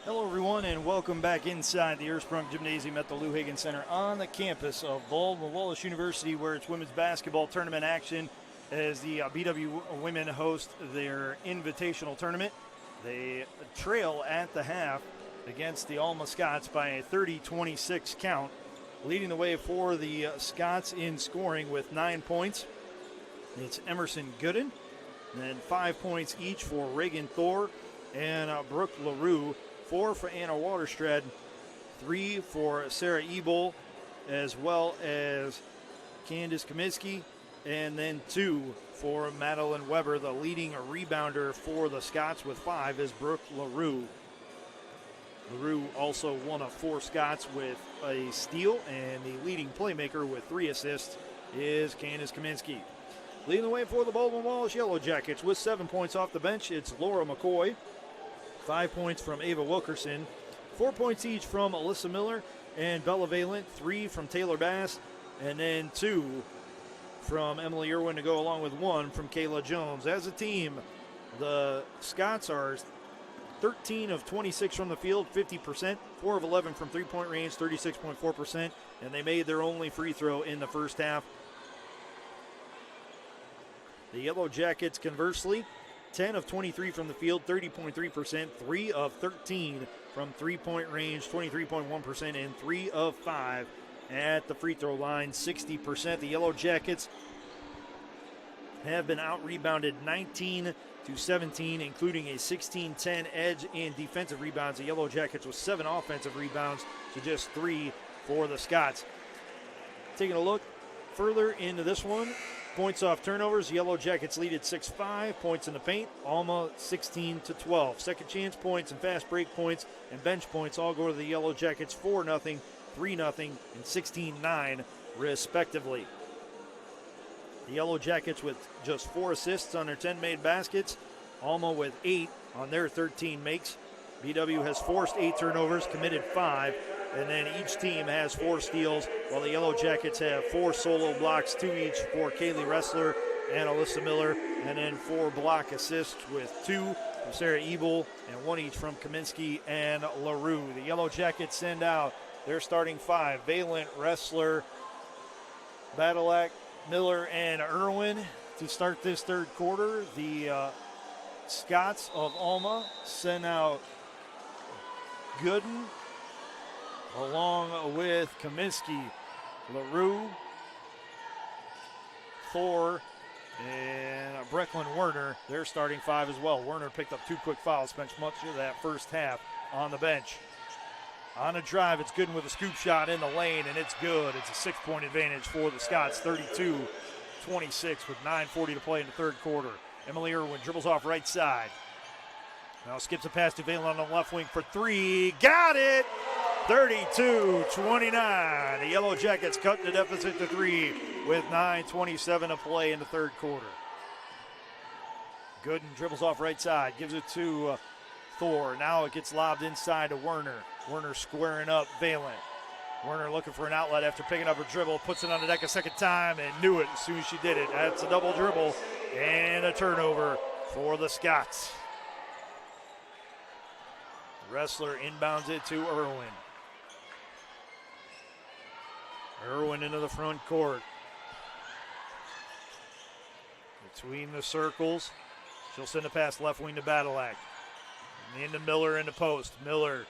Hello everyone and welcome back inside the Ursprung Gymnasium at the Lou Higgins Center on the campus of Baldwin Wallace University, where it's women's basketball tournament action as the BW women host their invitational tournament. They trail at the half against the Alma Scots by a 30-26 count. Leading the way for the Scots in scoring with 9 points, it's Emerson Gooden. And then 5 points each for Reagan Thor and Brooke LaRue. 4 for Anna Waterstrad, 3 for Sarah Ebel, as well as Candace Kaminsky, and then 2 for Madeline Weber. The leading rebounder for the Scots with 5 is Brooke LaRue. LaRue also one of 4 Scots with a steal, and the leading playmaker with 3 assists is Candace Kaminsky. Leading the way for the Baldwin Wallace Yellow Jackets with 7 points off the bench, it's Laura McCoy. 5 points from Ava Wilkerson, 4 points each from Alyssa Miller and Bella Valent, 3 from Taylor Bass, and then 2 from Emily Irwin to go along with 1 from Kayla Jones. As a team, the Scots are 13 of 26 from the field, 50%, 4 of 11 from three-point range, 36.4%, and they made their only free throw in the first half. The Yellow Jackets, conversely, 10 of 23 from the field, 30.3%, 3 of 13 from three-point range, 23.1%, and 3 of 5 at the free throw line, 60%. The Yellow Jackets have been out-rebounded 19-17, including a 16-10 edge in defensive rebounds. The Yellow Jackets with 7 offensive rebounds to just 3 for the Scots. Taking a look further into this one, points off turnovers, Yellow Jackets lead at 6-5. Points in the paint, Alma 16-12. Second chance points and fast break points and bench points all go to the Yellow Jackets, 4-0, 3-0, and 16-9 respectively. The Yellow Jackets with just 4 assists on their 10 made baskets, Alma with 8 on their 13 makes. BW has forced 8 turnovers, committed 5, and then each team has 4 steals, while the Yellow Jackets have 4 solo blocks, 2 each for Kaylee Ressler and Alyssa Miller, and then 4 block assists with 2 from Sarah Ebel and 1 each from Kaminsky and LaRue. The Yellow Jackets send out their starting 5, Valent, Ressler, Badalak, Miller, and Irwin to start this third quarter. The Scots of Alma send out Gooden, along with Kaminsky, LaRue, Thor, and Brecklin Werner. They're starting 5 as well. Werner picked up 2 quick fouls, spent much of that first half on the bench. On a drive, it's Gooden with a scoop shot in the lane, and it's good. It's a 6-point advantage for the Scots, 32-26 with 9:40 to play in the third quarter. Emily Irwin dribbles off right side. Now skips a pass to Valen on the left wing for 3. Got it! 32-29. The Yellow Jackets cut the deficit to 3 with 9:27 to play in the third quarter. Gooden dribbles off right side, gives it to Thor. Now it gets lobbed inside to Werner. Werner squaring up Valent. Werner looking for an outlet after picking up her dribble, puts it on the deck a second time and knew it as soon as she did it. That's a double dribble and a turnover for the Scots. Ressler inbounds it to Irwin. Irwin into the front court. Between the circles, she'll send a pass left wing to Badalak. Into Miller in the post. Miller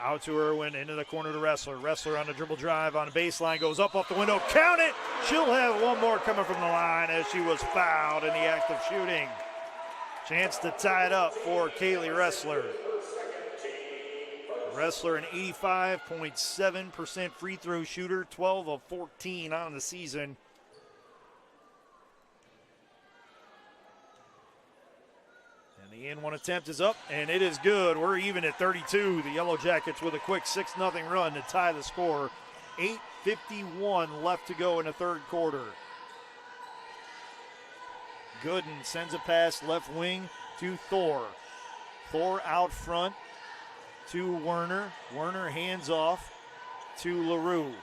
out to Irwin, into the corner to Ressler. Ressler on the dribble drive on the baseline, goes up off the window. Count it! She'll have one more coming from the line as she was fouled in the act of shooting. Chance to tie it up for Kaylee Ressler. Ressler, an 85.7% free throw shooter, 12 of 14 on the season. And the in-one attempt is up, and it is good. We're even at 32. The Yellow Jackets with a quick 6-0 run to tie the score. 8:51 left to go in the third quarter. Gooden sends a pass left wing to Thor. Thor out front to Werner. Werner hands off to LaRue.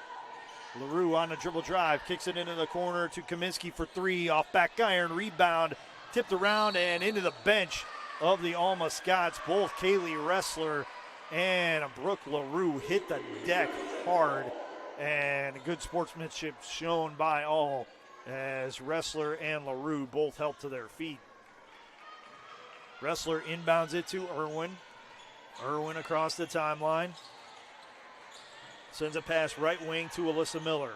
LaRue on the dribble drive, kicks it into the corner to Kaminsky for 3, off back iron, rebound, tipped around and into the bench of the Alma Scots. Both Kaylee Ressler and Brooke LaRue hit the deck hard, and good sportsmanship shown by all as Ressler and LaRue both helped to their feet. Ressler inbounds it to Irwin. Irwin across the timeline. Sends a pass right wing to Alyssa Miller.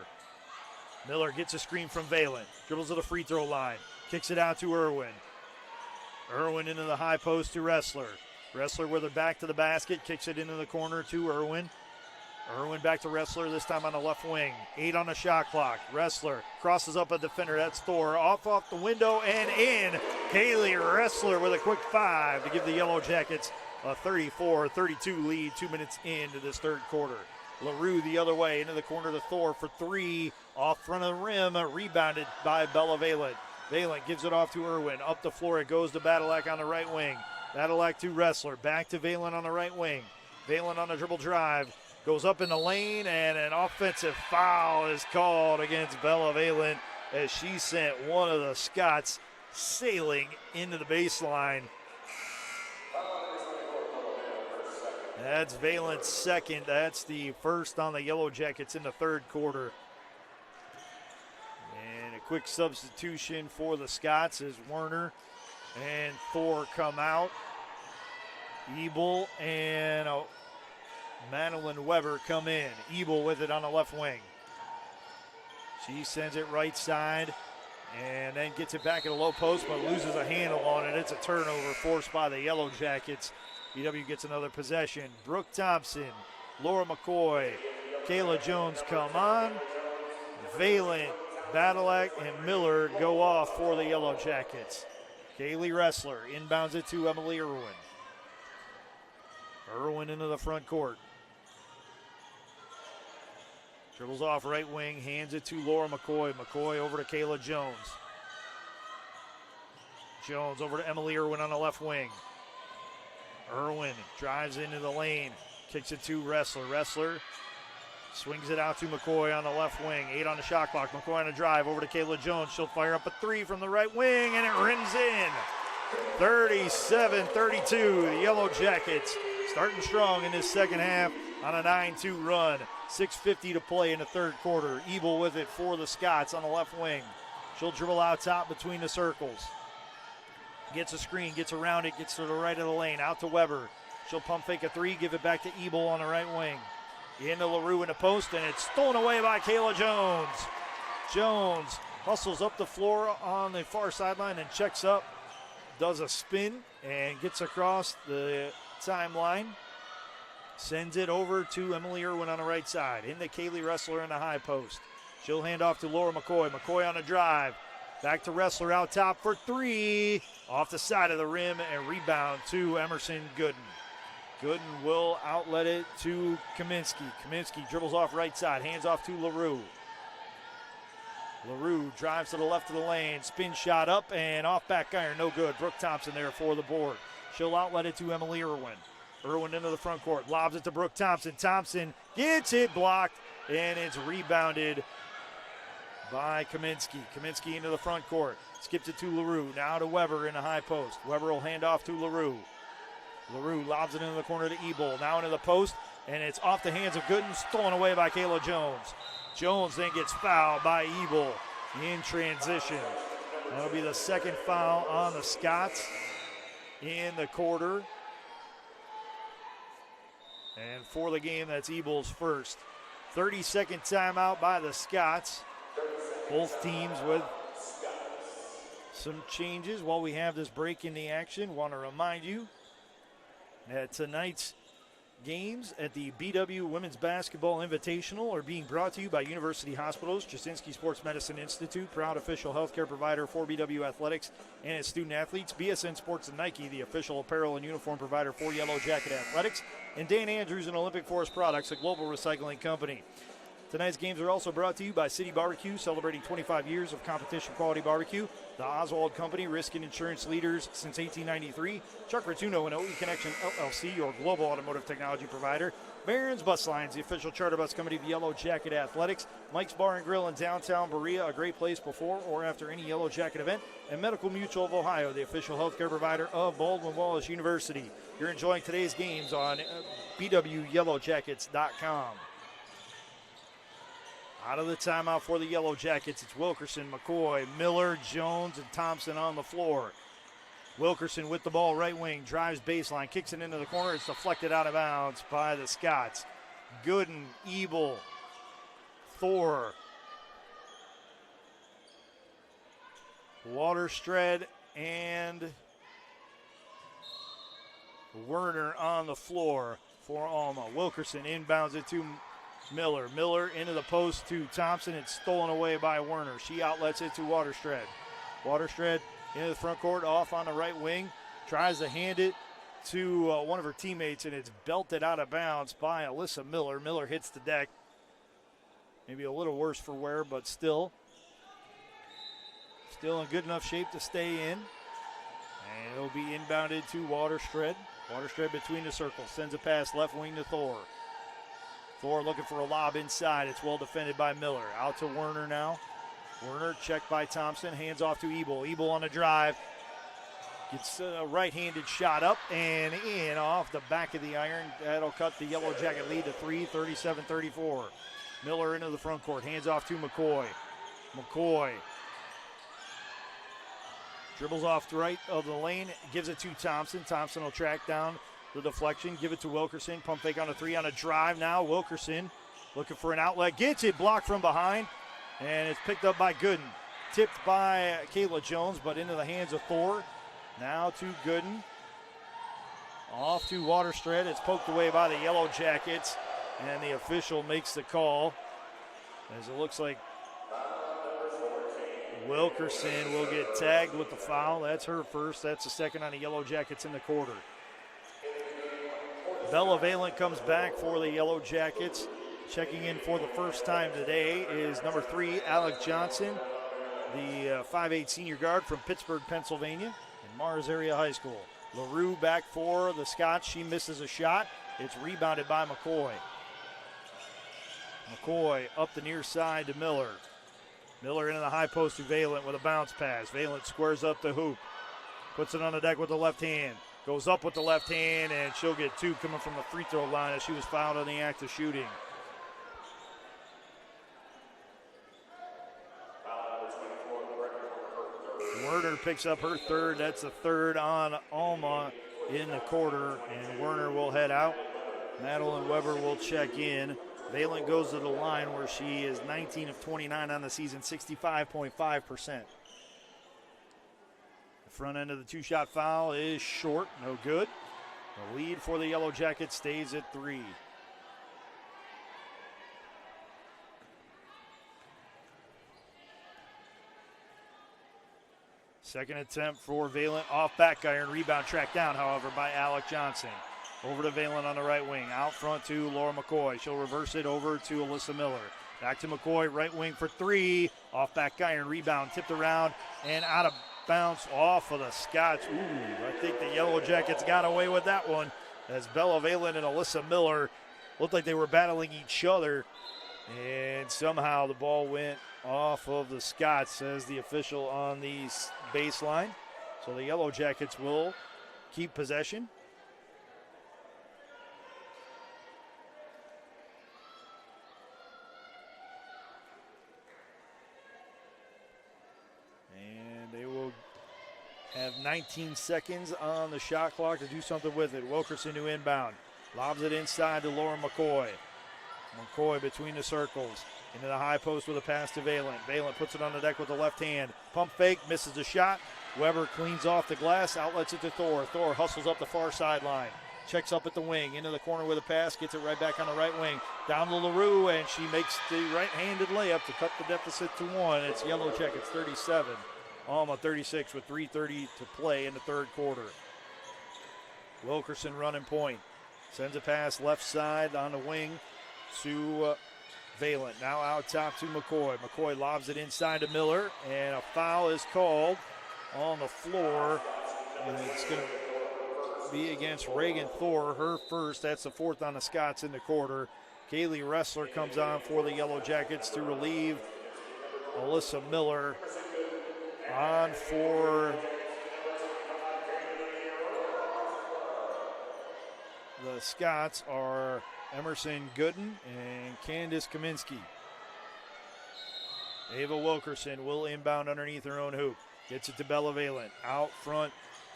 Miller gets a screen from Valen. Dribbles to the free throw line. Kicks it out to Irwin. Irwin into the high post to Ressler. Ressler with her back to the basket. Kicks it into the corner to Irwin. Irwin back to Ressler, this time on the left wing. 8 on the shot clock. Ressler crosses up a defender. That's Thor. Off the window and in. Kaylee Ressler with a quick 5 to give the Yellow Jackets a 34-32 lead 2 minutes into this third quarter. LaRue the other way into the corner to Thor for 3. Off front of the rim, rebounded by Bella Valent. Valent gives it off to Irwin. Up the floor it goes to Badalak on the right wing. Badalak to Ressler. Back to Valent on the right wing. Valent on the dribble drive. Goes up in the lane, and an offensive foul is called against Bella Valent as she sent one of the Scots sailing into the baseline. That's Valent's second. That's the first on the Yellow Jackets in the third quarter. And a quick substitution for the Scots as Werner and Thor come out. Ebel and Madeline Weber come in. Ebel with it on the left wing. She sends it right side and then gets it back at a low post but loses a handle on it. It's a turnover forced by the Yellow Jackets. BW gets another possession. Brooke Thompson, Laura McCoy, Kayla Jones come on. Valent, Badalak, and Miller go off for the Yellow Jackets. Kaylee Ressler inbounds it to Emily Irwin. Irwin into the front court. Dribbles off right wing, hands it to Laura McCoy. McCoy over to Kayla Jones. Jones over to Emily Irwin on the left wing. Irwin drives into the lane, kicks it to Ressler. Ressler swings it out to McCoy on the left wing. 8 on the shot clock. McCoy on a drive over to Kayla Jones. She'll fire up a 3 from the right wing, and it rims in. 37-32. The Yellow Jackets starting strong in this second half on a 9-2 run. 6:50 to play in the third quarter. Ebel with it for the Scots on the left wing. She'll dribble out top between the circles. Gets a screen, gets around it, gets to the right of the lane, out to Weber. She'll pump fake a 3, give it back to Ebel on the right wing. Into LaRue in the post, and it's stolen away by Kayla Jones. Jones hustles up the floor on the far sideline and checks up, does a spin, and gets across the timeline. Sends it over to Emily Irwin on the right side. Into Kaylee Ressler in the high post. She'll hand off to Laura McCoy. McCoy on a drive. Back to Ressler out top for 3. Off the side of the rim and rebound to Emerson Gooden. Gooden will outlet it to Kaminsky. Kaminsky dribbles off right side. Hands off to LaRue. LaRue drives to the left of the lane. Spin shot up and off back iron. No good. Brooke Thompson there for the board. She'll outlet it to Emily Irwin. Irwin into the front court. Lobs it to Brooke Thompson. Thompson gets it blocked and it's rebounded by Kaminsky. Kaminsky into the front court. Skips it to LaRue. Now to Weber in the high post. Weber will hand off to LaRue. LaRue lobs it into the corner to Ebel. Now into the post, and it's off the hands of Gooden. Stolen away by Kayla Jones. Jones then gets fouled by Ebel in transition. That'll be the second foul on the Scots in the quarter. And for the game, that's Ebel's first. 30-second timeout by the Scots. Both teams with some changes while we have this break in the action. Want to remind you that tonight's games at the BW Women's Basketball Invitational are being brought to you by University Hospitals, Jasinski Sports Medicine Institute, proud official healthcare provider for BW Athletics and its student athletes, BSN Sports and Nike, the official apparel and uniform provider for Yellow Jacket Athletics, and Dan Andrews and Olympic Forest Products, a global recycling company. Tonight's games are also brought to you by City Barbecue, celebrating 25 years of competition quality barbecue. The Oswald Company, risk and insurance leaders since 1893. Chuck Rotuno and OE Connection LLC, your global automotive technology provider. Barron's Bus Lines, the official charter bus company of Yellow Jacket Athletics. Mike's Bar and Grill in downtown Berea, a great place before or after any Yellow Jacket event. And Medical Mutual of Ohio, the official healthcare provider of Baldwin Wallace University. You're enjoying today's games on bwyellowjackets.com. Out of the timeout for the Yellow Jackets, it's Wilkerson, McCoy, Miller, Jones, and Thompson on the floor. Wilkerson with the ball, right wing, drives baseline, kicks it into the corner. It's deflected out of bounds by the Scots. Gooden, Ebel, Thor, Waterstred, and Werner on the floor for Alma. Wilkerson inbounds it to Miller. Miller into the post to Thompson. It's stolen away by Werner. She outlets it to Waterstred. Waterstred into the front court, off on the right wing. Tries to hand it to one of her teammates, and it's belted out of bounds by Alyssa Miller. Miller hits the deck. Maybe a little worse for wear, but still in good enough shape to stay in. And it'll be inbounded to Waterstred. Waterstred between the circles. Sends a pass left wing to Thor. Thor looking for a lob inside. It's well defended by Miller. Out to Werner now. Werner checked by Thompson. Hands off to Ebel. Ebel on the drive. Gets a right-handed shot up and in off the back of the iron. That'll cut the Yellow Jacket lead to 3, 37-34. Miller into the front court. Hands off to McCoy. McCoy dribbles off the right of the lane. Gives it to Thompson. Thompson will track down the deflection. Give it to Wilkerson. Pump fake on a 3 on a drive now. Wilkerson looking for an outlet. Gets it blocked from behind. And it's picked up by Gooden. Tipped by Kayla Jones, but into the hands of Thor. Now to Gooden. Off to Waterstred. It's poked away by the Yellow Jackets. And the official makes the call. As it looks like Wilkerson will get tagged with the foul. That's her first. That's the second on the Yellow Jackets in the quarter. Bella Valent comes back for the Yellow Jackets. Checking in for the first time today is number 3, Alec Johnson, the 5'8" senior guard from Pittsburgh, Pennsylvania, in Mars Area High School. LaRue back for the Scots. She misses a shot. It's rebounded by McCoy. McCoy up the near side to Miller. Miller into the high post to Valent with a bounce pass. Valent squares up the hoop. Puts it on the deck with the left hand. Goes up with the left hand, and she'll get 2 coming from the free throw line as she was fouled on the act of shooting. Werner picks up her third. That's the third on Alma in the quarter, and Werner will head out. Madeline Weber will check in. Valent goes to the line where she is 19 of 29 on the season, 65.5%. The front end of the 2-shot foul is short, no good. The lead for the Yellow Jackets stays at 3. Second attempt for Valent off back iron. Rebound tracked down, however, by Alec Johnson. Over to Valent on the right wing. Out front to Laura McCoy. She'll reverse it over to Alyssa Miller. Back to McCoy, right wing for 3. Off back iron. Rebound tipped around and out of bounds off of the Scots. Ooh, I think the Yellow Jackets got away with that one as Bella Valent and Alyssa Miller looked like they were battling each other. And somehow the ball went off of the Scots, says the official on the baseline. So the Yellow Jackets will keep possession. And they will have 19 seconds on the shot clock to do something with it. Wilkerson to inbound. Lobs it inside to Laura McCoy. McCoy between the circles. Into the high post with a pass to Valent. Valent puts it on the deck with the left hand. Pump fake, misses the shot. Weber cleans off the glass, outlets it to Thor. Thor hustles up the far sideline. Checks up at the wing, into the corner with a pass, gets it right back on the right wing. Down to LaRue, and she makes the right-handed layup to cut the deficit to 1. It's Yellow Jackets 37. Alma 36 with 3:30 to play in the third quarter. Wilkerson running point. Sends a pass left side on the wing to Valent. Now out top to McCoy. McCoy lobs it inside to Miller, and a foul is called on the floor. And it's going to be against Reagan Thor, her first. That's the 4th on the Scots in the quarter. Kaylee Ressler comes on for the Yellow Jackets to relieve Alyssa Miller. On for the Scots are Emerson Gooden and Candace Kaminsky. Ava Wilkerson will inbound underneath her own hoop. Gets it to Bella Valent. Out front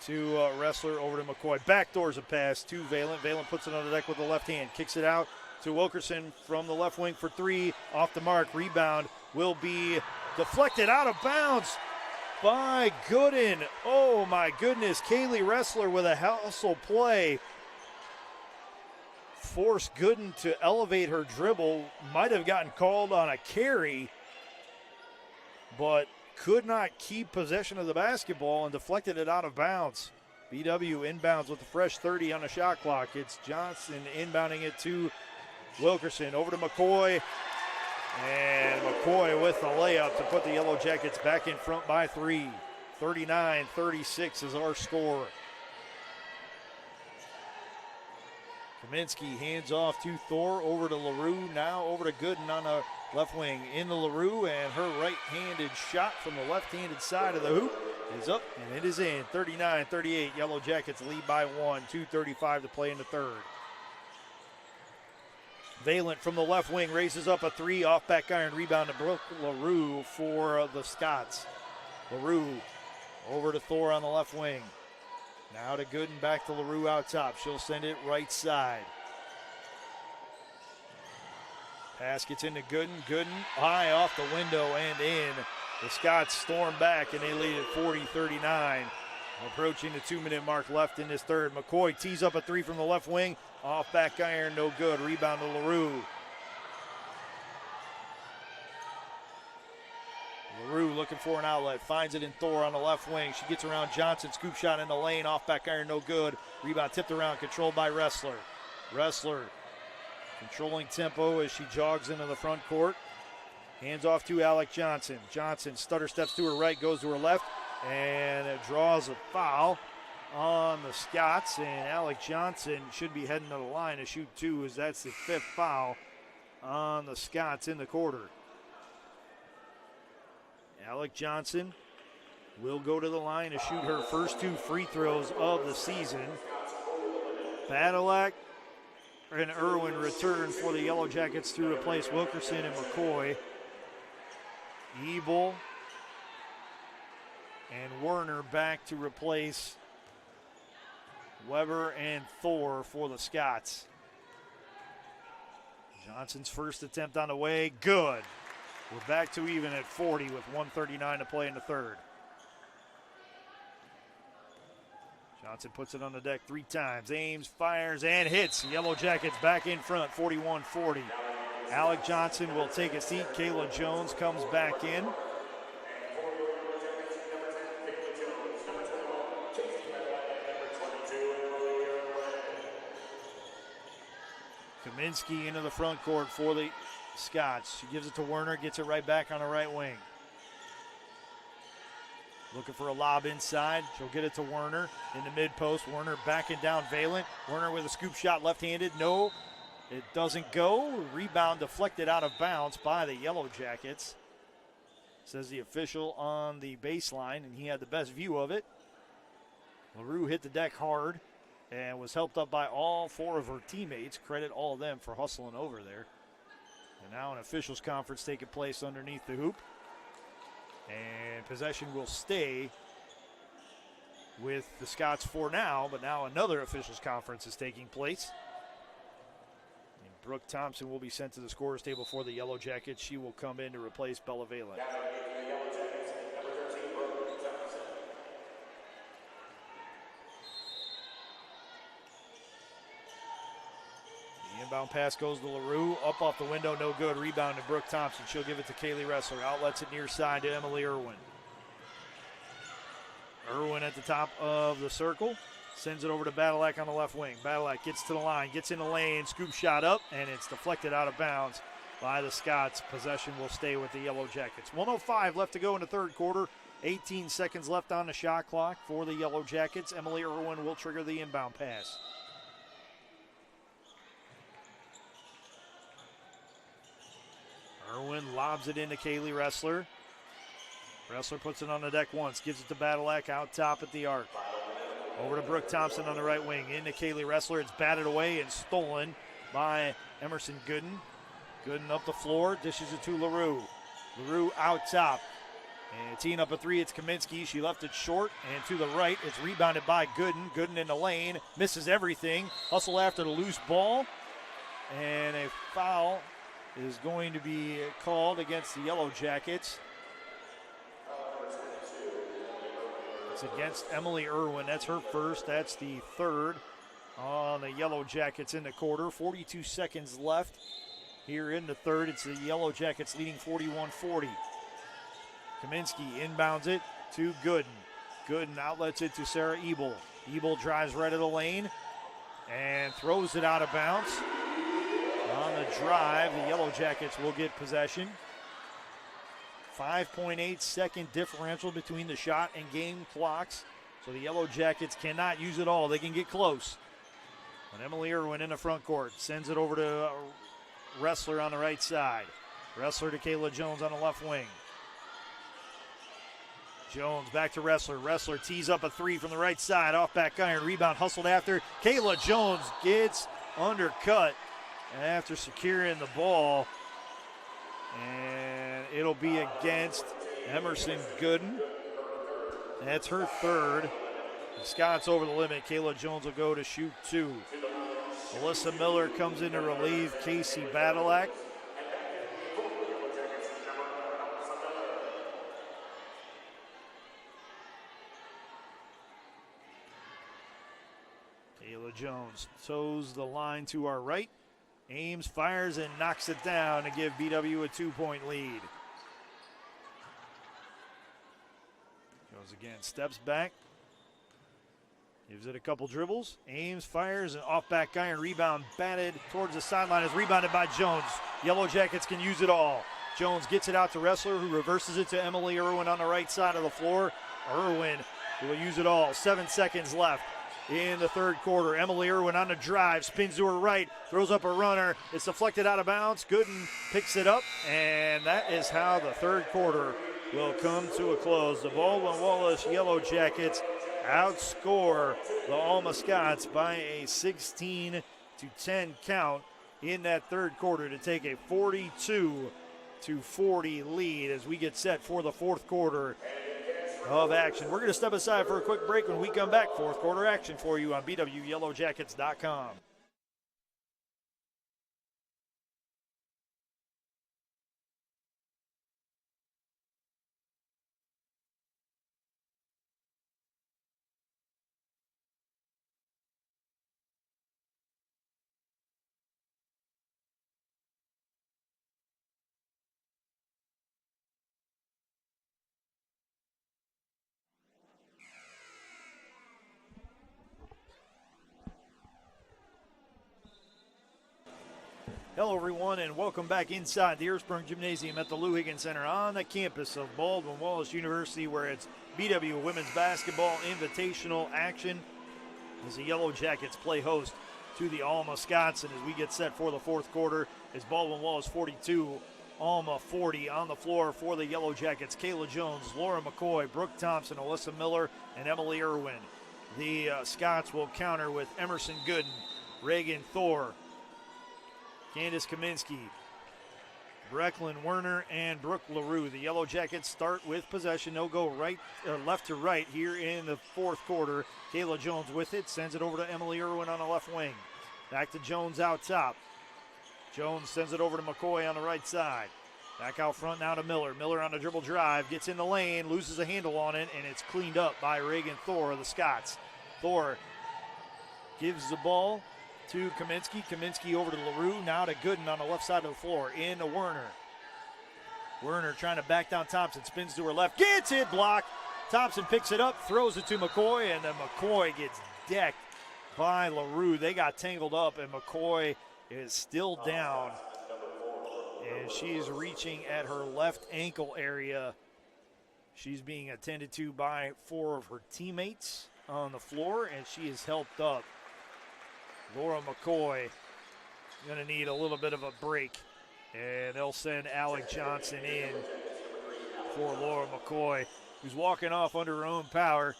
to Wrestler, over to McCoy. Backdoors a pass to Valent. Valent puts it on the deck with the left hand. Kicks it out to Wilkerson from the left wing for three. Off the mark. Rebound will be deflected out of bounds by Gooden. Oh my goodness. Kaylee Wrestler with a hustle play. Forced Gooden to elevate her dribble. Might have gotten called on a carry, but could not keep possession of the basketball and deflected it out of bounds. BW inbounds with a fresh 30 on the shot clock. It's Johnson inbounding it to Wilkerson. Over to McCoy. And McCoy with the layup to put the Yellow Jackets back in front by 3. 39-36 is our score. Kaminsky hands off to Thor, over to LaRue, now over to Gooden on the left wing. In the LaRue, and her right-handed shot from the left-handed side of the hoop is up, and it is in. 39-38, Yellow Jackets lead by 1, 2:35 to play in the third. Valent from the left wing raises up a three, off back iron, rebound to Brooke LaRue for the Scots. LaRue over to Thor on the left wing. Now to Gooden, back to LaRue out top. She'll send it right side. Pass gets into Gooden. Gooden high off the window and in. The Scots storm back and they lead at 40-39. Approaching the 2-minute mark left in this third. McCoy tees up a three from the left wing. Off back iron, no good. Rebound to LaRue. LaRue looking for an outlet, finds it in Thor on the left wing. She gets around Johnson, scoop shot in the lane, off back iron, no good. Rebound tipped around, controlled by Wrestler. Wrestler controlling tempo as she jogs into the front court. Hands off to Alec Johnson. Johnson stutter steps to her right, goes to her left, and draws a foul on the Scots. And Alec Johnson should be heading to the line to shoot two, as that's the 5th foul on the Scots in the quarter. Alec Johnson will go to the line to shoot her first 2 free throws of the season. Badalak and Irwin return for the Yellow Jackets to replace Wilkerson and McCoy. Ebel and Werner back to replace Weber and Thor for the Scots. Johnson's first attempt on the way, good. We're back to even at 40 with 1:39 to play in the third. Johnson puts it on the deck 3 times, aims, fires, and hits. Yellow Jackets back in front, 41-40. Alec Johnson will take a seat. Kayla Jones comes back in. Kaminsky into the front court for the Scots. She gives it to Werner, gets it right back on the right wing. Looking for a lob inside. She'll get it to Werner in the mid-post. Werner backing down Valent. Werner with a scoop shot left-handed. No, it doesn't go. Rebound deflected out of bounds by the Yellow Jackets. Says the official on the baseline, and he had the best view of it. LaRue hit the deck hard and was helped up by all 4 of her teammates. Credit all of them for hustling over there. And now an officials conference taking place underneath the hoop. And possession will stay with the Scots for now, but now another officials conference is taking place. And Brooke Thompson will be sent to the scorer's table for the Yellow Jackets. She will come in to replace Bella Valent. Inbound pass goes to LaRue, up off the window, no good. Rebound to Brooke Thompson. She'll give it to Kaylee Wrestler. Outlets it near side to Emily Irwin. Irwin at the top of the circle. Sends it over to Badalak on the left wing. Badalak gets to the line, gets in the lane, scoop shot up, and it's deflected out of bounds by the Scots. Possession will stay with the Yellow Jackets. 1:05 left to go in the third quarter. 18 seconds left on the shot clock for the Yellow Jackets. Emily Irwin will trigger the inbound pass. Irwin lobs it into Kaylee Wrestler. Wrestler puts it on the deck once, gives it to Badalak out top at the arc. Over to Brooke Thompson on the right wing. Into Kaylee Ressler. It's batted away and stolen by Emerson Gooden. Gooden up the floor. Dishes it to LaRue. LaRue out top. And teeing up a three, it's Kaminsky. She left it short. And to the right, it's rebounded by Gooden. Gooden in the lane. Misses everything. Hustle after the loose ball. And a foul is going to be called against the Yellow Jackets. It's against Emily Irwin. That's her first. That's the third on the Yellow Jackets in the quarter. 42 seconds left here in the third. It's the Yellow Jackets leading 41-40. Kaminsky inbounds it to Gooden. Gooden outlets it to Sarah Ebel. Ebel drives right of the lane and throws it out of bounds. On the drive, the Yellow Jackets will get possession. 5.8 second differential between the shot and game clocks. So the Yellow Jackets cannot use it all. They can get close. But Emily Irwin in the front court sends it over to Ressler on the right side. Ressler to Kayla Jones on the left wing. Jones back to Ressler. Ressler tees up a three from the right side. Off back iron. Rebound hustled after. Kayla Jones gets undercut after securing the ball. And it'll be against Emerson Gooden. That's her third. The Scots over the limit. Kayla Jones will go to shoot two. Melissa Miller comes in to relieve Casey Badalak. Kayla Jones toes the line to our right. Ames, fires, and knocks it down to give BW a 2-point lead. Goes again, steps back. Gives it a couple dribbles. Ames, fires, and off back iron. Rebound batted towards the sideline. Is rebounded by Jones. Yellow Jackets can use it all. Jones gets it out to Ressler, who reverses it to Emily Irwin on the right side of the floor. Irwin will use it all. 7 seconds left in the third quarter. Emily Irwin on the drive, spins to her right, throws up a runner. It's deflected out of bounds. Gooden picks it up, and that is how the third quarter will come to a close. The Baldwin Wallace Yellow Jackets outscore the Alma Scots by a 16-10 count in that third quarter to take a 42-40 lead as we get set for the fourth quarter of action. We're going to step aside for a quick break. When we come back, fourth quarter action for you on BWYellowJackets.com. Hello, everyone, and welcome back inside the Ursprung Gymnasium at the Lou Higgins Center on the campus of Baldwin Wallace University, where it's BW Women's Basketball Invitational action as the Yellow Jackets play host to the Alma Scots. And as we get set for the fourth quarter, it's Baldwin Wallace 42, Alma 40 on the floor for the Yellow Jackets. Kayla Jones, Laura McCoy, Brooke Thompson, Alyssa Miller, and Emily Irwin. The Scots will counter with Emerson Gooden, Reagan Thor, Candace Kaminsky, Brecklin Werner, and Brooke LaRue. The Yellow Jackets start with possession. They'll go left to right here in the fourth quarter. Kayla Jones with it, sends it over to Emily Irwin on the left wing. Back to Jones out top. Jones sends it over to McCoy on the right side. Back out front now to Miller. Miller on the dribble drive, gets in the lane, loses a handle on it, and it's cleaned up by Reagan Thor of the Scots. Thor gives the ball to Kaminsky. Kaminsky over to LaRue, now to Gooden on the left side of the floor. In to Werner. Werner trying to back down Thompson, spins to her left, gets it, blocked. Thompson picks it up, throws it to McCoy, and then McCoy gets decked by LaRue. They got tangled up, and McCoy is still down. And she's reaching at her left ankle area. She's being attended to by 4 of her teammates on the floor, and she is helped up. Laura McCoy going to need a little bit of a break, and they'll send Alec Johnson in for Laura McCoy, who's walking off under her own power.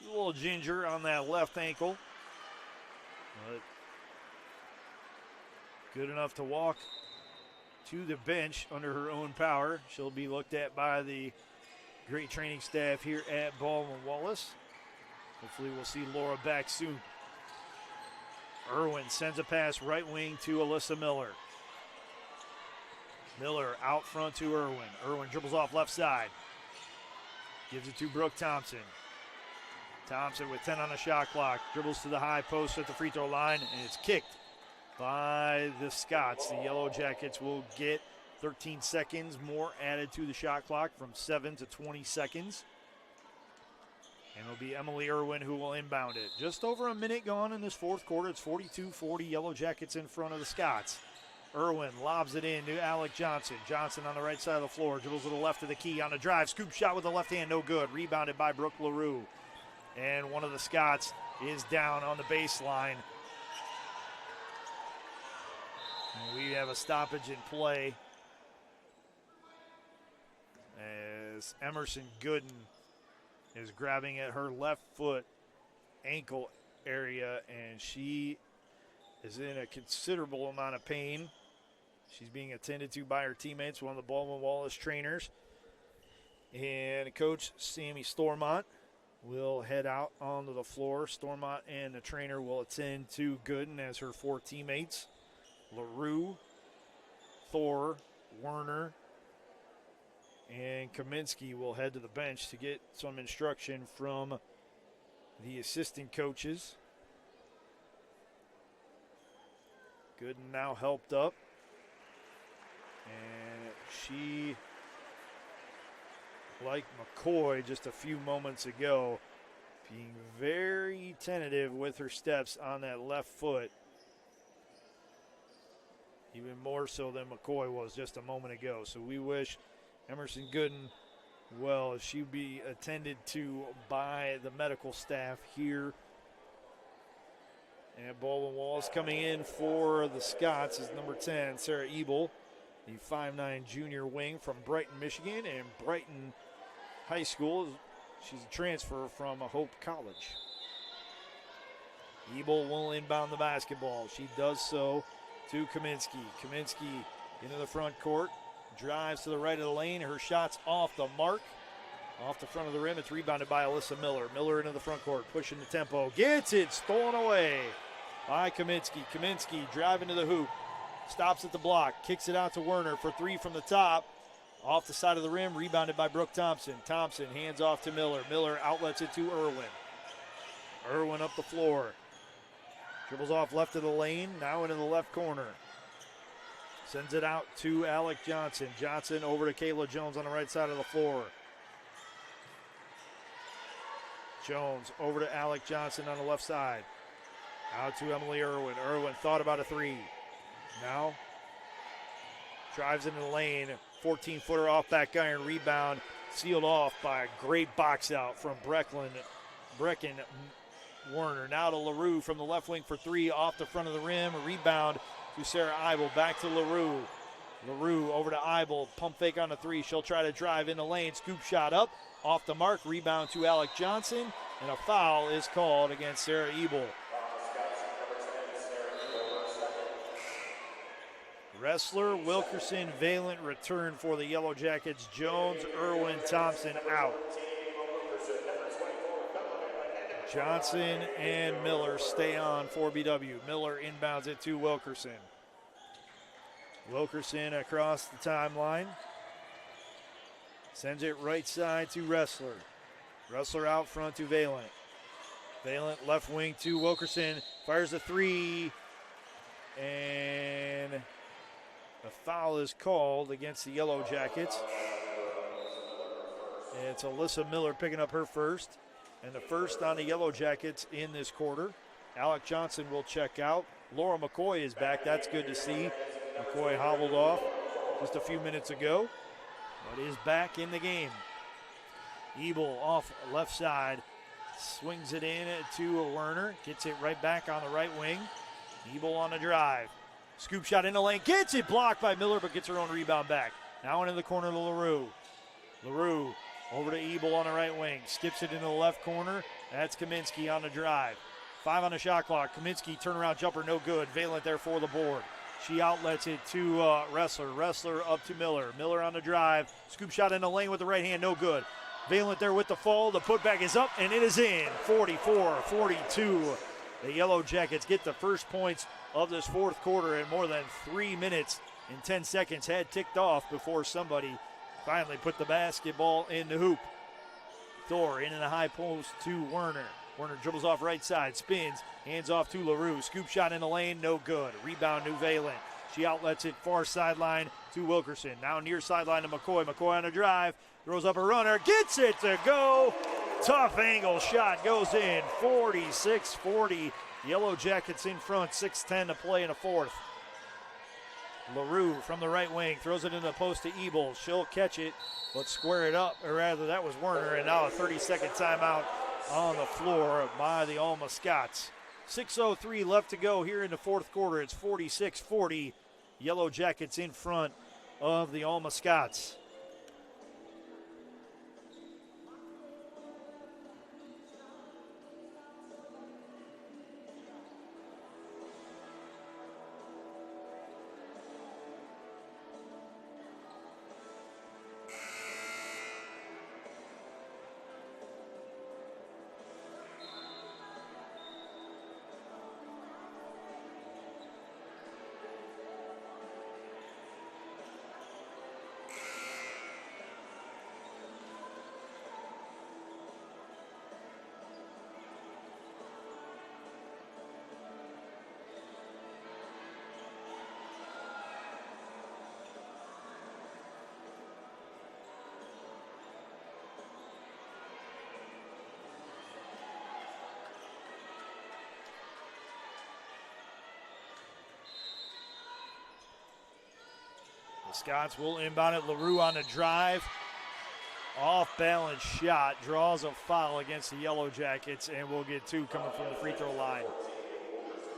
A little ginger on that left ankle, but good enough to walk to the bench under her own power. She'll be looked at by the great training staff here at Baldwin Wallace. Hopefully we'll see Laura back soon. Irwin sends a pass right wing to Alyssa Miller. Miller out front to Irwin. Irwin dribbles off left side. Gives it to Brooke Thompson. Thompson with 10 on the shot clock. Dribbles to the high post at the free throw line, and it's kicked by the Scots. The Yellow Jackets will get 13 seconds more added to the shot clock from 7 to 20 seconds. And it'll be Emily Irwin who will inbound it. Just over a minute gone in this fourth quarter. It's 42-40, Yellow Jackets in front of the Scots. Irwin lobs it in to Alec Johnson. Johnson on the right side of the floor. Dribbles to the left of the key on the drive. Scoop shot with the left hand, no good. Rebounded by Brooke LaRue. And one of the Scots is down on the baseline. And we have a stoppage in play as Emerson Gooden is grabbing at her left foot ankle area, and she is in a considerable amount of pain. She's being attended to by her teammates, one of the Baldwin Wallace trainers. And Coach Sammy Stormont will head out onto the floor. Stormont and the trainer will attend to Gooden as her four teammates. LaRue, Thor, Werner, and Kaminsky will head to the bench to get some instruction from the assistant coaches. Gooden now helped up. And she, like McCoy just a few moments ago, being very tentative with her steps on that left foot. Even more so than McCoy was just a moment ago. So we wish Emerson Gooden well. She'll be attended to by the medical staff here. And Baldwin Wallace coming in for the Scots is number 10, Sarah Ebel, the 5'9" junior wing from Brighton, Michigan, and Brighton High School. She's a transfer from Hope College. Ebel will inbound the basketball. She does so to Kaminsky. Kaminsky into the front court, drives to the right of the lane. Her shot's off the mark, off the front of the rim. It's rebounded by Alyssa Miller. Miller into the front court, pushing the tempo. Gets it, stolen away by Kaminsky. Kaminsky driving to the hoop, stops at the block, kicks it out to Werner for three from the top. Off the side of the rim, rebounded by Brooke Thompson. Thompson hands off to Miller. Miller outlets it to Irwin. Irwin up the floor. Dribbles off left of the lane, now into the left corner. Sends it out to Alec Johnson. Johnson over to Kayla Jones on the right side of the floor. Jones over to Alec Johnson on the left side. Out to Emily Irwin. Irwin thought about a three. Now drives into the lane. 14-footer off back iron rebound. Sealed off by a great box out from Brecken Werner. Now to LaRue from the left wing for three off the front of the rim. A rebound to Sarah Eibel. Back to LaRue. LaRue over to Eibel. Pump fake on the three. She'll try to drive in the lane. Scoop shot up. Off the mark. Rebound to Alec Johnson. And a foul is called against Sarah Eibel. Wrestler, Wilkerson, Valent return for the Yellow Jackets. Jones, Irwin, Thompson out. Johnson and Miller stay on for BW. Miller inbounds it to Wilkerson. Wilkerson across the timeline. Sends it right side to Wrestler. Wrestler out front to Valent. Valent left wing to Wilkerson. Fires a three. And a foul is called against the Yellow Jackets. And it's Alyssa Miller picking up her first. And the first on the Yellow Jackets in this quarter. Alec Johnson will check out. Laura McCoy is back. That's good to see. McCoy hobbled off just a few minutes ago, but is back in the game. Ebel off left side. Swings it in to Werner. Gets it right back on the right wing. Ebel on the drive. Scoop shot in the lane. Gets it blocked by Miller, but gets her own rebound back. Now into the corner to LaRue. LaRue Over to Ebel on the right wing. Skips it into the left corner. That's Kaminsky on the drive. 5 on the shot clock. Kaminsky turnaround jumper, no good. Valent there for the board. She outlets it to Ressler. Ressler up to Miller. Miller on the drive. Scoop shot in the lane with the right hand, no good. Valent there with the fall. The putback is up, and it is in. 44-42. The Yellow Jackets get the first points of this fourth quarter, and more than 3 minutes and 10 seconds had ticked off before somebody finally put the basketball in the hoop. Thor in the high post to Werner. Werner dribbles off right side, spins, hands off to LaRue. Scoop shot in the lane, no good. Rebound to Valent. She outlets it far sideline to Wilkerson. Now near sideline to McCoy. McCoy on a drive, throws up a runner, gets it to go. Tough angle shot goes in. 46-40. Yellow Jackets in front, 6:10 to play in the fourth. LaRue from the right wing throws it in the post to Ebel. She'll catch it, but square it up, or rather that was Werner, and now a 30-second timeout on the floor by the Alma Scots. 6:03 left to go here in the fourth quarter. It's 46-40. Yellow Jackets in front of the Alma Scots. Scots will inbound it. LaRue on the drive. Off-balance shot. Draws a foul against the Yellow Jackets, and we'll get 2 coming from the free throw line.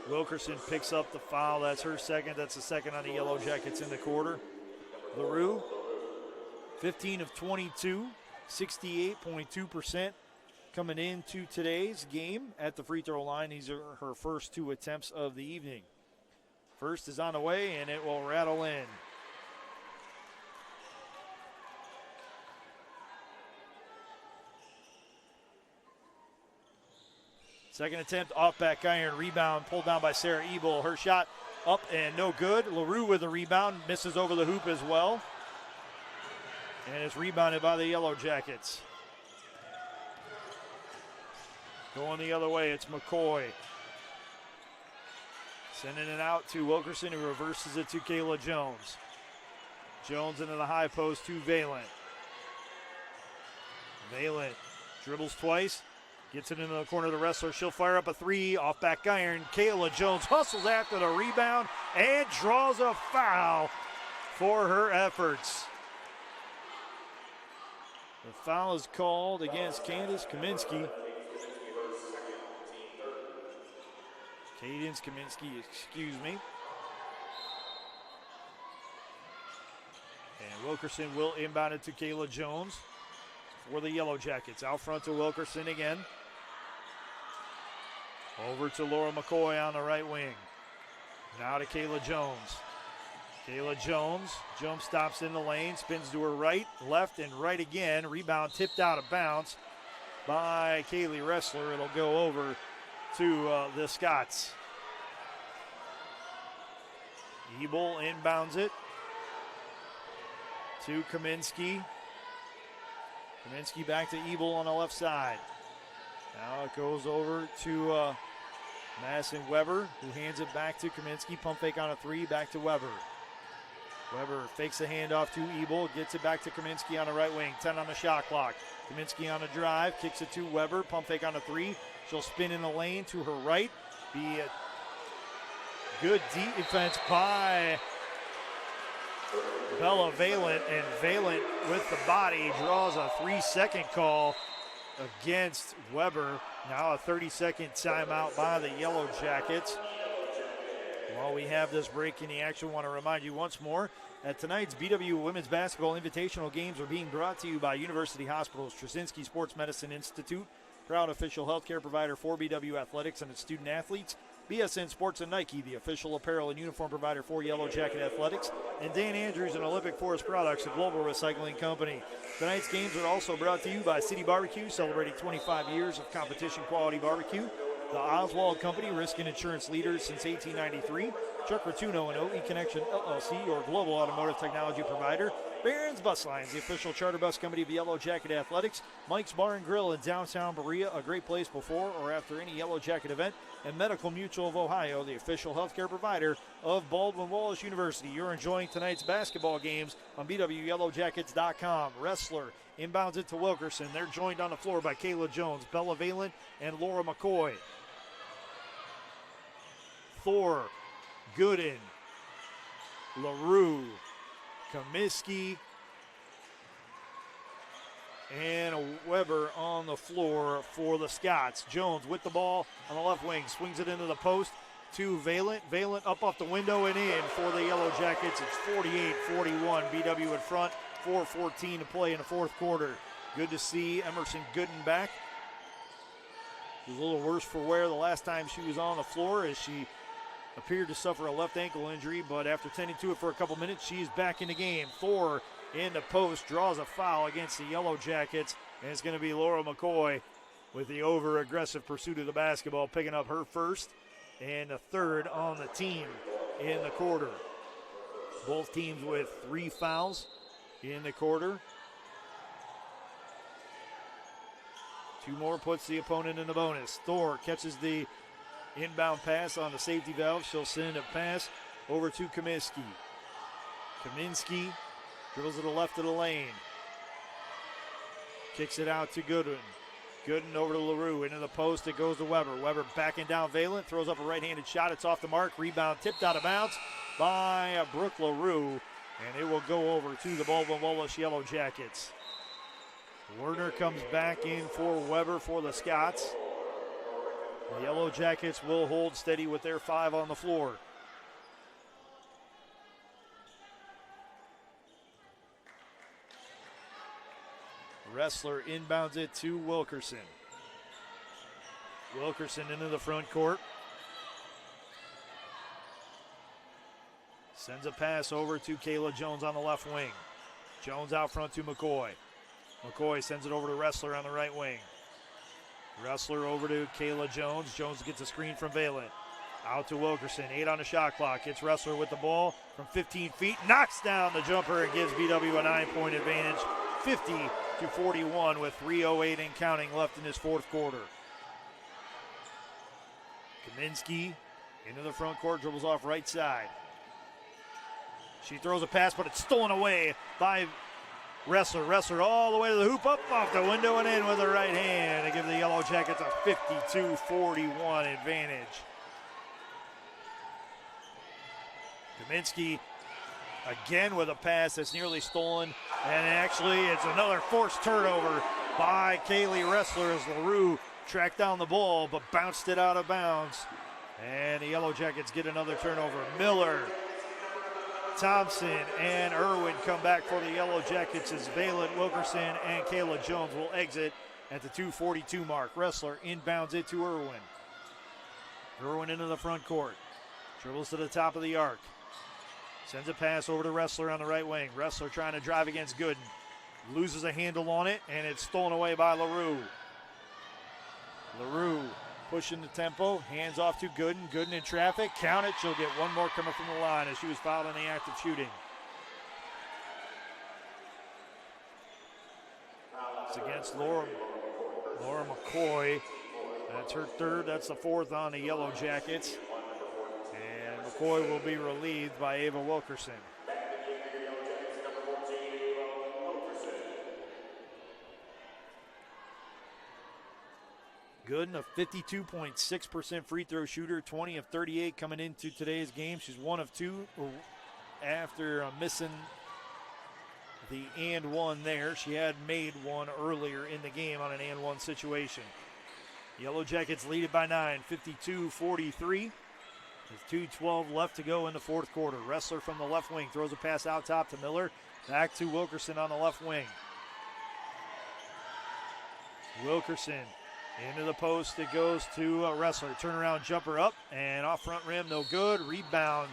Wilkerson picks up the foul. That's her second. That's the second on the Yellow Jackets in the quarter. LaRue, 15 of 22, 68.2% coming into today's game at the free throw line. These are her first 2 attempts of the evening. First is on the way, and it will rattle in. Second attempt, off back iron, rebound, pulled down by Sarah Ebel. Her shot up and no good. LaRue with the rebound, misses over the hoop as well. And it's rebounded by the Yellow Jackets. Going the other way, it's McCoy. Sending it out to Wilkerson, who reverses it to Kayla Jones. Jones into the high post to Valent. Valent dribbles twice. Gets it into the corner of the Wrestler. She'll fire up a 3 off back iron. Kayla Jones hustles after the rebound and draws a foul for her efforts. The foul is called against Candace Kaminsky. Cadence Kaminsky, excuse me. And Wilkerson will inbound it to Kayla Jones for the Yellow Jackets. Out front to Wilkerson again. Over to Laura McCoy on the right wing. Now to Kayla Jones. Kayla Jones, jump stops in the lane, spins to her right, left, and right again. Rebound tipped out of bounds by Kaylee Ressler. It'll go over to the Scots. Ebel inbounds it to Kaminsky. Kaminsky back to Ebel on the left side. Now it goes over to Madison Weber, who hands it back to Kaminsky. Pump fake on a 3, back to Weber. Weber fakes the handoff to Ebel, gets it back to Kaminsky on the right wing. 10 on the shot clock. Kaminsky on a drive, kicks it to Weber. Pump fake on a 3. She'll spin in the lane to her right. Be a good defense by Bella Valent, and Valent with the body draws a 3-second call against Weber. Now a 30-second timeout by the Yellow Jackets. While we have this break in the action, I want to remind you once more that tonight's BW Women's Basketball Invitational games are being brought to you by University Hospital's Straczynski Sports Medicine Institute, proud official healthcare provider for BW Athletics and its student athletes. BSN Sports and Nike, the official apparel and uniform provider for Yellow Jacket Athletics, and Dan Andrews and Olympic Forest Products, a global recycling company. Tonight's games are also brought to you by City Barbecue, celebrating 25 years of competition quality barbecue. The Oswald Company, risk and insurance leaders since 1893. Chuck Rotuno and OE Connection LLC, your global automotive technology provider. Barron's Bus Lines, the official charter bus company of Yellow Jacket Athletics. Mike's Bar and Grill in downtown Berea, a great place before or after any Yellow Jacket event. And Medical Mutual of Ohio, the official healthcare provider of Baldwin Wallace University. You're enjoying tonight's basketball games on BWYellowJackets.com. Wrestler inbounds it to Wilkerson. They're joined on the floor by Kayla Jones, Bella Valen, and Laura McCoy. Thor, Gooden, LaRue, Comiskey, and Weber on the floor for the Scots. Jones with the ball on the left wing, swings it into the post to Valent. Valent up off the window and in for the Yellow Jackets. It's 48-41, BW in front, 4:14 to play in the fourth quarter. Good to see Emerson Gooden back. She was a little worse for wear the last time she was on the floor as she appeared to suffer a left ankle injury, but after tending to it for a couple minutes, she's back in the game. Thor in the post, draws a foul against the Yellow Jackets, and it's going to be Laura McCoy with the over-aggressive pursuit of the basketball, picking up her first and the third on the team in the quarter. Both teams with 3 fouls in the quarter. 2 more puts the opponent in the bonus. Thor catches the inbound pass on the safety valve. She'll send a pass over to Comiskey. Kaminsky dribbles to the left of the lane. Kicks it out to Gooden. Gooden over to LaRue. Into the post. It goes to Weber. Weber backing down Valent. Throws up a right-handed shot. It's off the mark. Rebound tipped out of bounds by Brooke LaRue. And it will go over to the Baldwin Wallace Yellow Jackets. Werner comes back in for Weber for the Scots. The Yellow Jackets will hold steady with their 5 on the floor. Wrestler inbounds it to Wilkerson. Wilkerson into the front court. Sends a pass over to Kayla Jones on the left wing. Jones out front to McCoy. McCoy sends it over to Wrestler on the right wing. Wrestler over to Kayla Jones. Jones gets a screen from Valent. Out to Wilkerson. 8 on the shot clock. It's Wrestler with the ball from 15 feet. Knocks down the jumper and gives BW a 9-point advantage. 50-41 with 3:08 and counting left in this fourth quarter. Kaminsky into the front court. Dribbles off right side. She throws a pass, but it's stolen away by Wrestler. Wrestler all the way to the hoop, up off the window and in with the right hand to give the Yellow Jackets a 52-41 advantage. Kaminsky again with a pass that's nearly stolen, and actually it's another forced turnover by Kaylee Wrestler as LaRue tracked down the ball but bounced it out of bounds. And the Yellow Jackets get another turnover. Miller, Thompson, and Irwin come back for the Yellow Jackets as Valent, Wilkerson, and Kayla Jones will exit at the 2:42 mark. Wrestler inbounds it to Irwin. Irwin into the front court. Dribbles to the top of the arc. Sends a pass over to Wrestler on the right wing. Wrestler trying to drive against Gooden. Loses a handle on it, and it's stolen away by LaRue. LaRue pushing the tempo, hands off to Gooden. Gooden in traffic, count it. She'll get one more coming from the line as she was fouled in the act of shooting. It's against Laura McCoy. That's her third. That's the fourth on the Yellow Jackets. And McCoy will be relieved by Ava Wilkerson. Gooden, a 52.6% free throw shooter, 20 of 38 coming into today's game. She's 1 of 2 after missing the and one there. She had made one earlier in the game on an and one situation. Yellow Jackets lead it by 9, 52-43. There's 2:12 left to go in the fourth quarter. Wrestler from the left wing throws a pass out top to Miller. Back to Wilkerson on the left wing. Wilkerson into the post. It goes to Wrestler. Turnaround jumper up and off front rim. No good. Rebound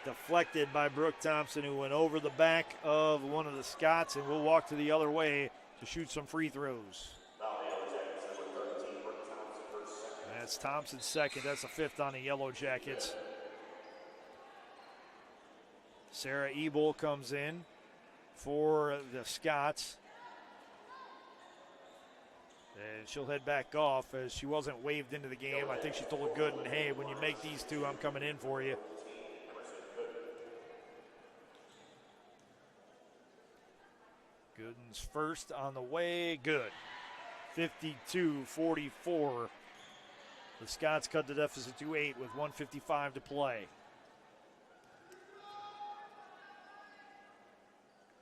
deflected by Brooke Thompson, who went over the back of one of the Scots and will walk to the other way to shoot some free throws. That's Thompson's second. That's the fifth on the Yellow Jackets. Sarah Ebel comes in for the Scots. And she'll head back off as she wasn't waved into the game. I think she told Gooden, hey, when you make these two, I'm coming in for you. Gooden's first on the way. Good. 52-44. The Scots cut the deficit to 8 with 1:55 to play.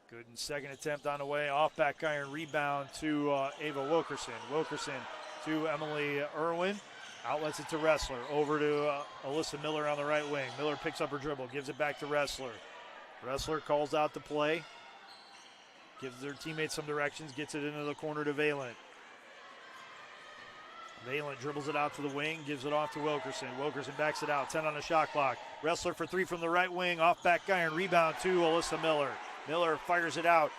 Gooden's second attempt on the way. Off back iron rebound to Ava Wilkerson. Wilkerson to Emily Irwin. Outlets it to Wrestler. Over to Alyssa Miller on the right wing. Miller picks up her dribble. Gives it back to Wrestler. Wrestler calls out the play. Gives their teammates some directions. Gets it into the corner to Valent. Valent dribbles it out to the wing, gives it off to Wilkerson. Wilkerson backs it out, 10 on the shot clock. Wrestler for three from the right wing, off back iron, rebound to Alyssa Miller. Miller fires it out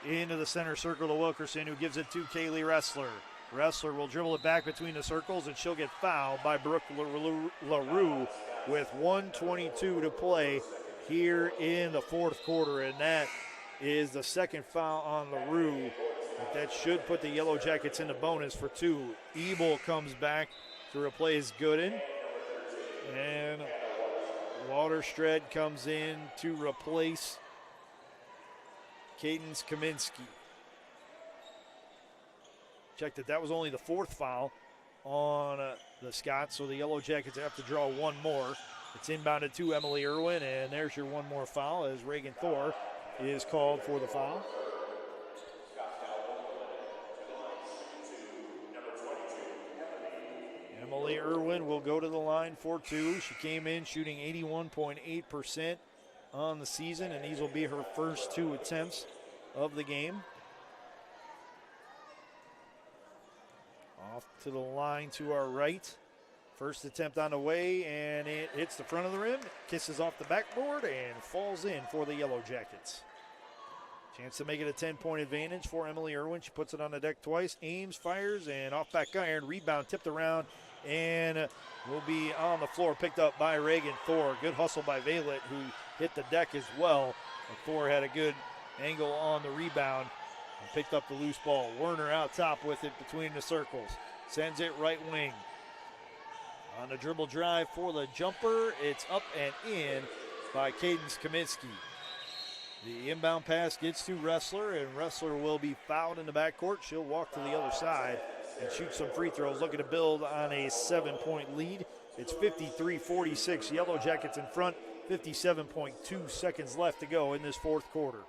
into the center circle to Wilkerson, who gives it to Kaylee Wrestler. Wrestler will dribble it back between the circles, and she'll get fouled by Brooke LaRue with 1:22 to play here in the fourth quarter, and that is the second foul on LaRue. That should put the Yellow Jackets in the bonus for 2. Ebel comes back to replace Gooden. And Waterstred comes in to replace Cadence Kaminsky. Check that was only the fourth foul on the Scots, so the Yellow Jackets have to draw one more. It's inbounded to Emily Irwin, and there's your one more foul as Reagan Thor is called for the foul. Emily Irwin will go to the line for 2. She came in shooting 81.8% on the season, and these will be her first 2 attempts of the game. Off to the line to our right. First attempt on the way, and it hits the front of the rim, kisses off the backboard, and falls in for the Yellow Jackets. Chance to make it a 10-point advantage for Emily Irwin. She puts it on the deck twice, aims, fires, and off back iron. Rebound tipped around and will be on the floor, picked up by Reagan Thor. Good hustle by Valent, who hit the deck as well. But Thor had a good angle on the rebound and picked up the loose ball. Werner out top with it between the circles. Sends it right wing. On the dribble drive for the jumper, it's up and in by Cadence Kaminsky. The inbound pass gets to Wrestler, and Wrestler will be fouled in the backcourt. She'll walk to the other side and shoot some free throws, looking to build on a 7-point lead. It's 53-46. Yellow Jackets in front, 57.2 seconds left to go in this fourth quarter.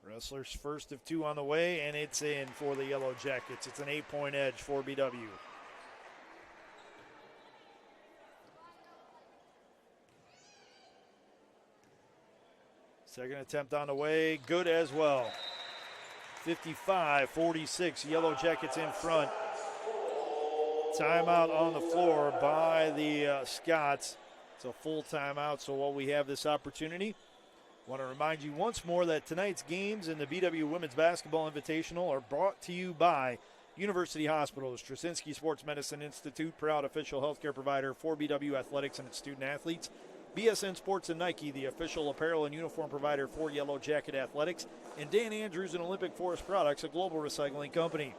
Wrestler's first of 2 on the way, and it's in for the Yellow Jackets. It's an 8-point edge for BW. Second attempt on the way, good as well. 55-46, Yellow Jackets in front. Timeout on the floor by the Scots. It's a full timeout, so while we have this opportunity, I want to remind you once more that tonight's games in the BW Women's Basketball Invitational are brought to you by University Hospital, the Straczynski Sports Medicine Institute, proud official healthcare provider for BW Athletics and its student athletes. BSN Sports and Nike, the official apparel and uniform provider for Yellow Jacket Athletics. And Dan Andrews and Olympic Forest Products, a global recycling company.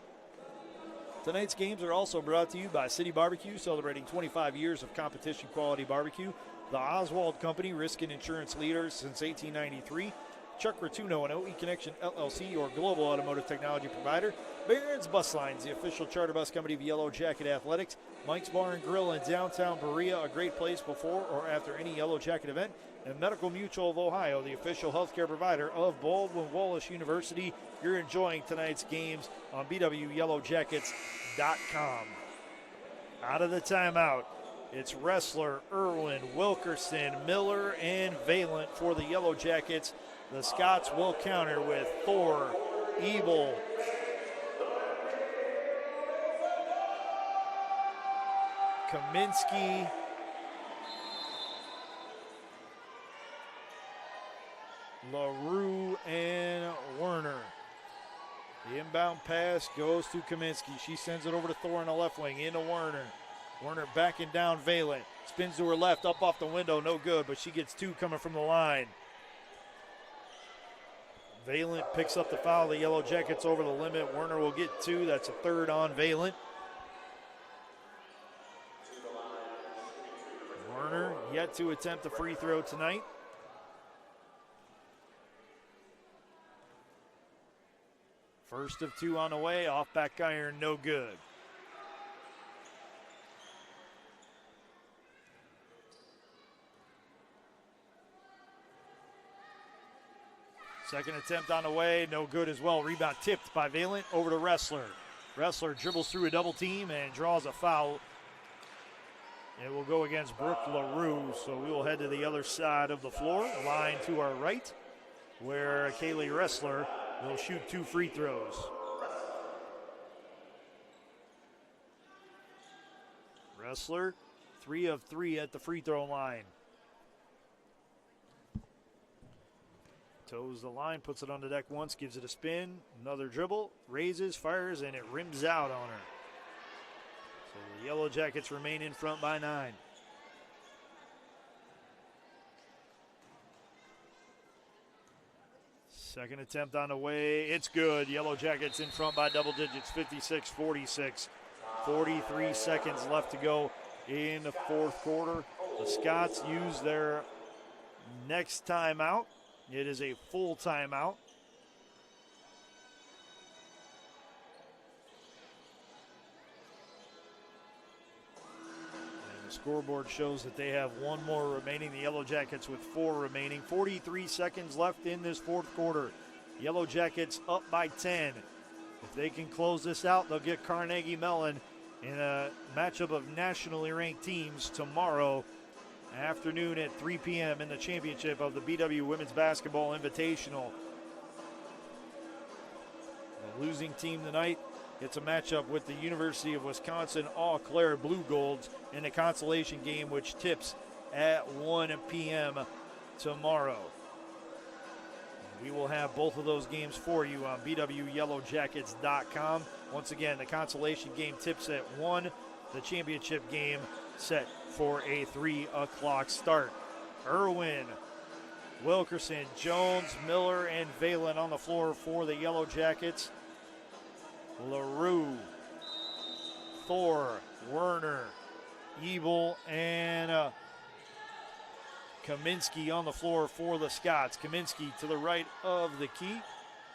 Tonight's games are also brought to you by City Barbecue, celebrating 25 years of competition quality barbecue. The Oswald Company, risk and insurance leaders since 1893. Chuck Rotuno and OE Connection LLC, your global automotive technology provider. Barron's Bus Lines, the official charter bus company of Yellow Jacket Athletics. Mike's Bar and Grill in downtown Berea, a great place before or after any Yellow Jacket event. And Medical Mutual of Ohio, the official healthcare provider of Baldwin Wallace University. You're enjoying tonight's games on BWYellowJackets.com. Out of the timeout, it's Wrestler, Irwin, Wilkerson, Miller, and Valent for the Yellow Jackets. The Scots will counter with Thor, Ebel, Kaminsky, LaRue, and Werner. The inbound pass goes to Kaminsky. She sends it over to Thor in the left wing, into Werner. Werner backing down Valent. Spins to her left, up off the window, no good, but she gets two coming from the line. Valent picks up the foul. The Yellow Jackets over the limit. Werner will get two. That's a third on Valent. Werner yet to attempt a free throw tonight. First of two on the way, off back iron, no good. Second attempt on the way, no good as well. Rebound tipped by Valent over to Wrestler. Wrestler dribbles through a double team and draws a foul. It will go against Brooke LaRue, so we will head to the other side of the floor, line to our right, where Kaylee Wrestler will shoot two free throws. Wrestler, 3 of 3 at the free throw line. Toes the line, puts it on the deck once, gives it a spin, another dribble, raises, fires, and it rims out on her. So the Yellow Jackets remain in front by 9. Second attempt on the way, it's good. Yellow Jackets in front by double digits, 56-46. 43 seconds left to go in the fourth quarter. The Scots use their next timeout. It is a full timeout. And the scoreboard shows that they have one more remaining. The Yellow Jackets with 4 remaining. 43 seconds left in this fourth quarter. Yellow Jackets up by 10. If they can close this out, they'll get Carnegie Mellon in a matchup of nationally ranked teams tomorrow afternoon at 3 p.m. in the championship of the BW Women's Basketball Invitational. The losing team tonight gets a matchup with the University of Wisconsin Eau Claire Blue Golds in a consolation game, which tips at 1 p.m. tomorrow. We will have both of those games for you on BWYellowJackets.com. Once again, the consolation game tips at 1. The championship game set for a 3 o'clock start. Irwin, Wilkerson, Jones, Miller, and Valent on the floor for the Yellow Jackets. LaRue, Thor, Werner, Ebel, and Kaminsky on the floor for the Scots. Kaminsky to the right of the key.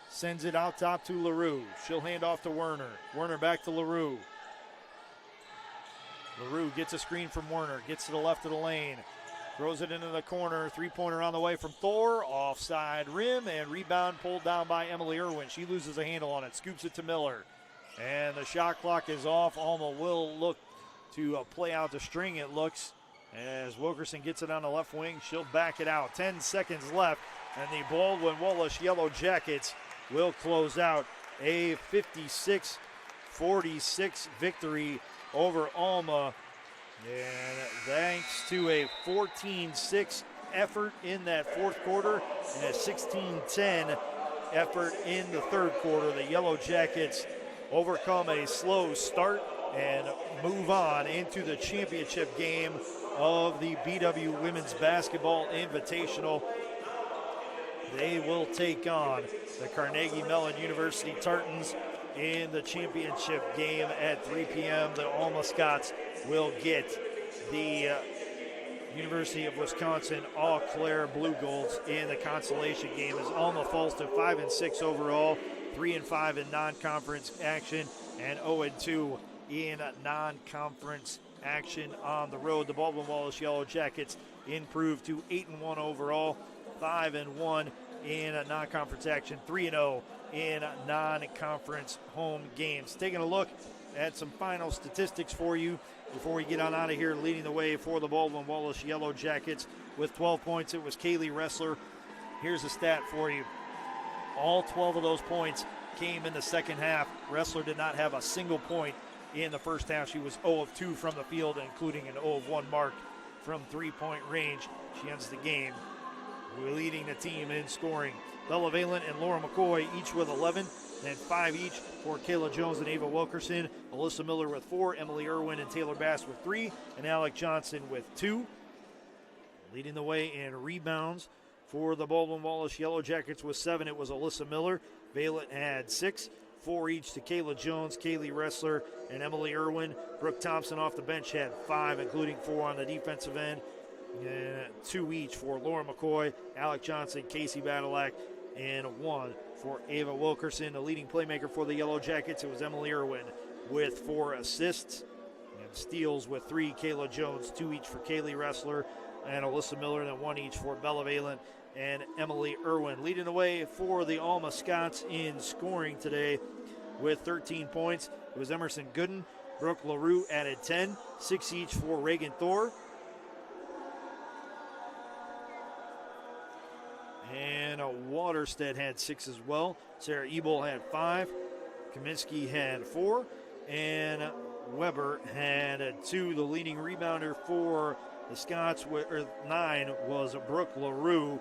Sends it out top to LaRue. She'll hand off to Werner. Werner back to LaRue. LaRue gets a screen from Werner. Gets to the left of the lane. Throws it into the corner. Three-pointer on the way from Thor. Offside rim and rebound pulled down by Emily Irwin. She loses a handle on it. Scoops it to Miller. And the shot clock is off. Alma will look to play out the string, it looks. As Wilkerson gets it on the left wing, she'll back it out. 10 seconds left, and the Baldwin Wallace Yellow Jackets will close out a 56-46 victory over Alma. And thanks to a 14-6 effort in that fourth quarter and a 16-10 effort in the third quarter, the Yellow Jackets overcome a slow start and move on into the championship game of the BW Women's Basketball Invitational. They will take on the Carnegie Mellon University Tartans in the championship game at 3 p.m. The Alma Scots will get the University of Wisconsin Eau Claire Blue Golds in the consolation game as Alma falls to 5-6 overall, 3-5 in non-conference action, and 0-2 in non-conference action on the road. The Baldwin Wallace Yellow Jackets improved to 8-1 overall, 5-1 in non-conference action, 3-0 in non-conference home games. Taking a look at some final statistics for you before we get on out of here. Leading the way for the Baldwin Wallace Yellow Jackets with 12 points, it was Kaylee Ressler. Here's a stat for you. All 12 of those points came in the second half. Ressler did not have a single point in the first half. She was 0 of 2 from the field, including an 0 of 1 mark from three-point range. She ends the game leading the team in scoring. Bella Valent and Laura McCoy each with 11, and 5 each for Kayla Jones and Ava Wilkerson. Alyssa Miller with 4, Emily Irwin and Taylor Bass with 3, and Alec Johnson with 2. Leading the way in rebounds for the Baldwin Wallace Yellow Jackets with 7, it was Alyssa Miller. Valent had 6, 4 each to Kayla Jones, Kaylee Ressler, and Emily Irwin. Brooke Thompson off the bench had 5, including 4 on the defensive end. 2 each for Laura McCoy, Alec Johnson, Casey Badalak, and 1 for Ava Wilkerson. The leading playmaker for the Yellow Jackets, it was Emily Irwin with 4 assists. And steals with 3, Kayla Jones, 2 each for Kaylee Ressler and Alyssa Miller, and 1 each for Bella Valent and Emily Irwin. Leading the way for the Alma Scots in scoring today with 13 points, it was Emerson Gooden. Brooke LaRue added 10, 6 each for Reagan Thor. And Waterstead had 6 as well. Sarah Ebel had 5. Kaminsky had 4. And Weber had 2. The leading rebounder for the Scots, 9, was Brooke LaRue.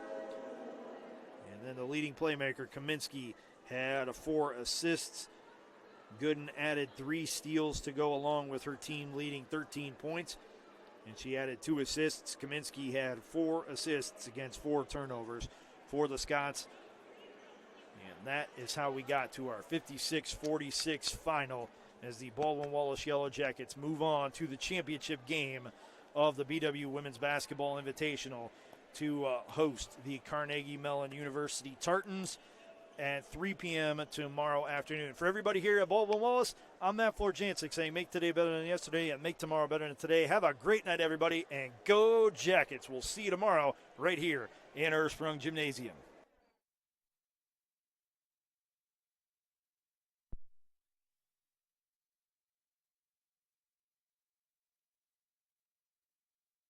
And then the leading playmaker, Kaminsky, had 4 assists. Gooden added 3 steals to go along with her team leading 13 points. And she added 2 assists. Kaminsky had 4 assists against 4 turnovers for the Scots. And that is how we got to our 56-46 final as the Baldwin Wallace Yellow Jackets move on to the championship game of the BW Women's Basketball Invitational to host the Carnegie Mellon University Tartans at 3 p.m. tomorrow afternoon. For everybody here at Baldwin Wallace, I'm Matt Florjancic saying make today better than yesterday and make tomorrow better than today. Have a great night, everybody, and go Jackets. We'll see you tomorrow right here in Ursprung Gymnasium.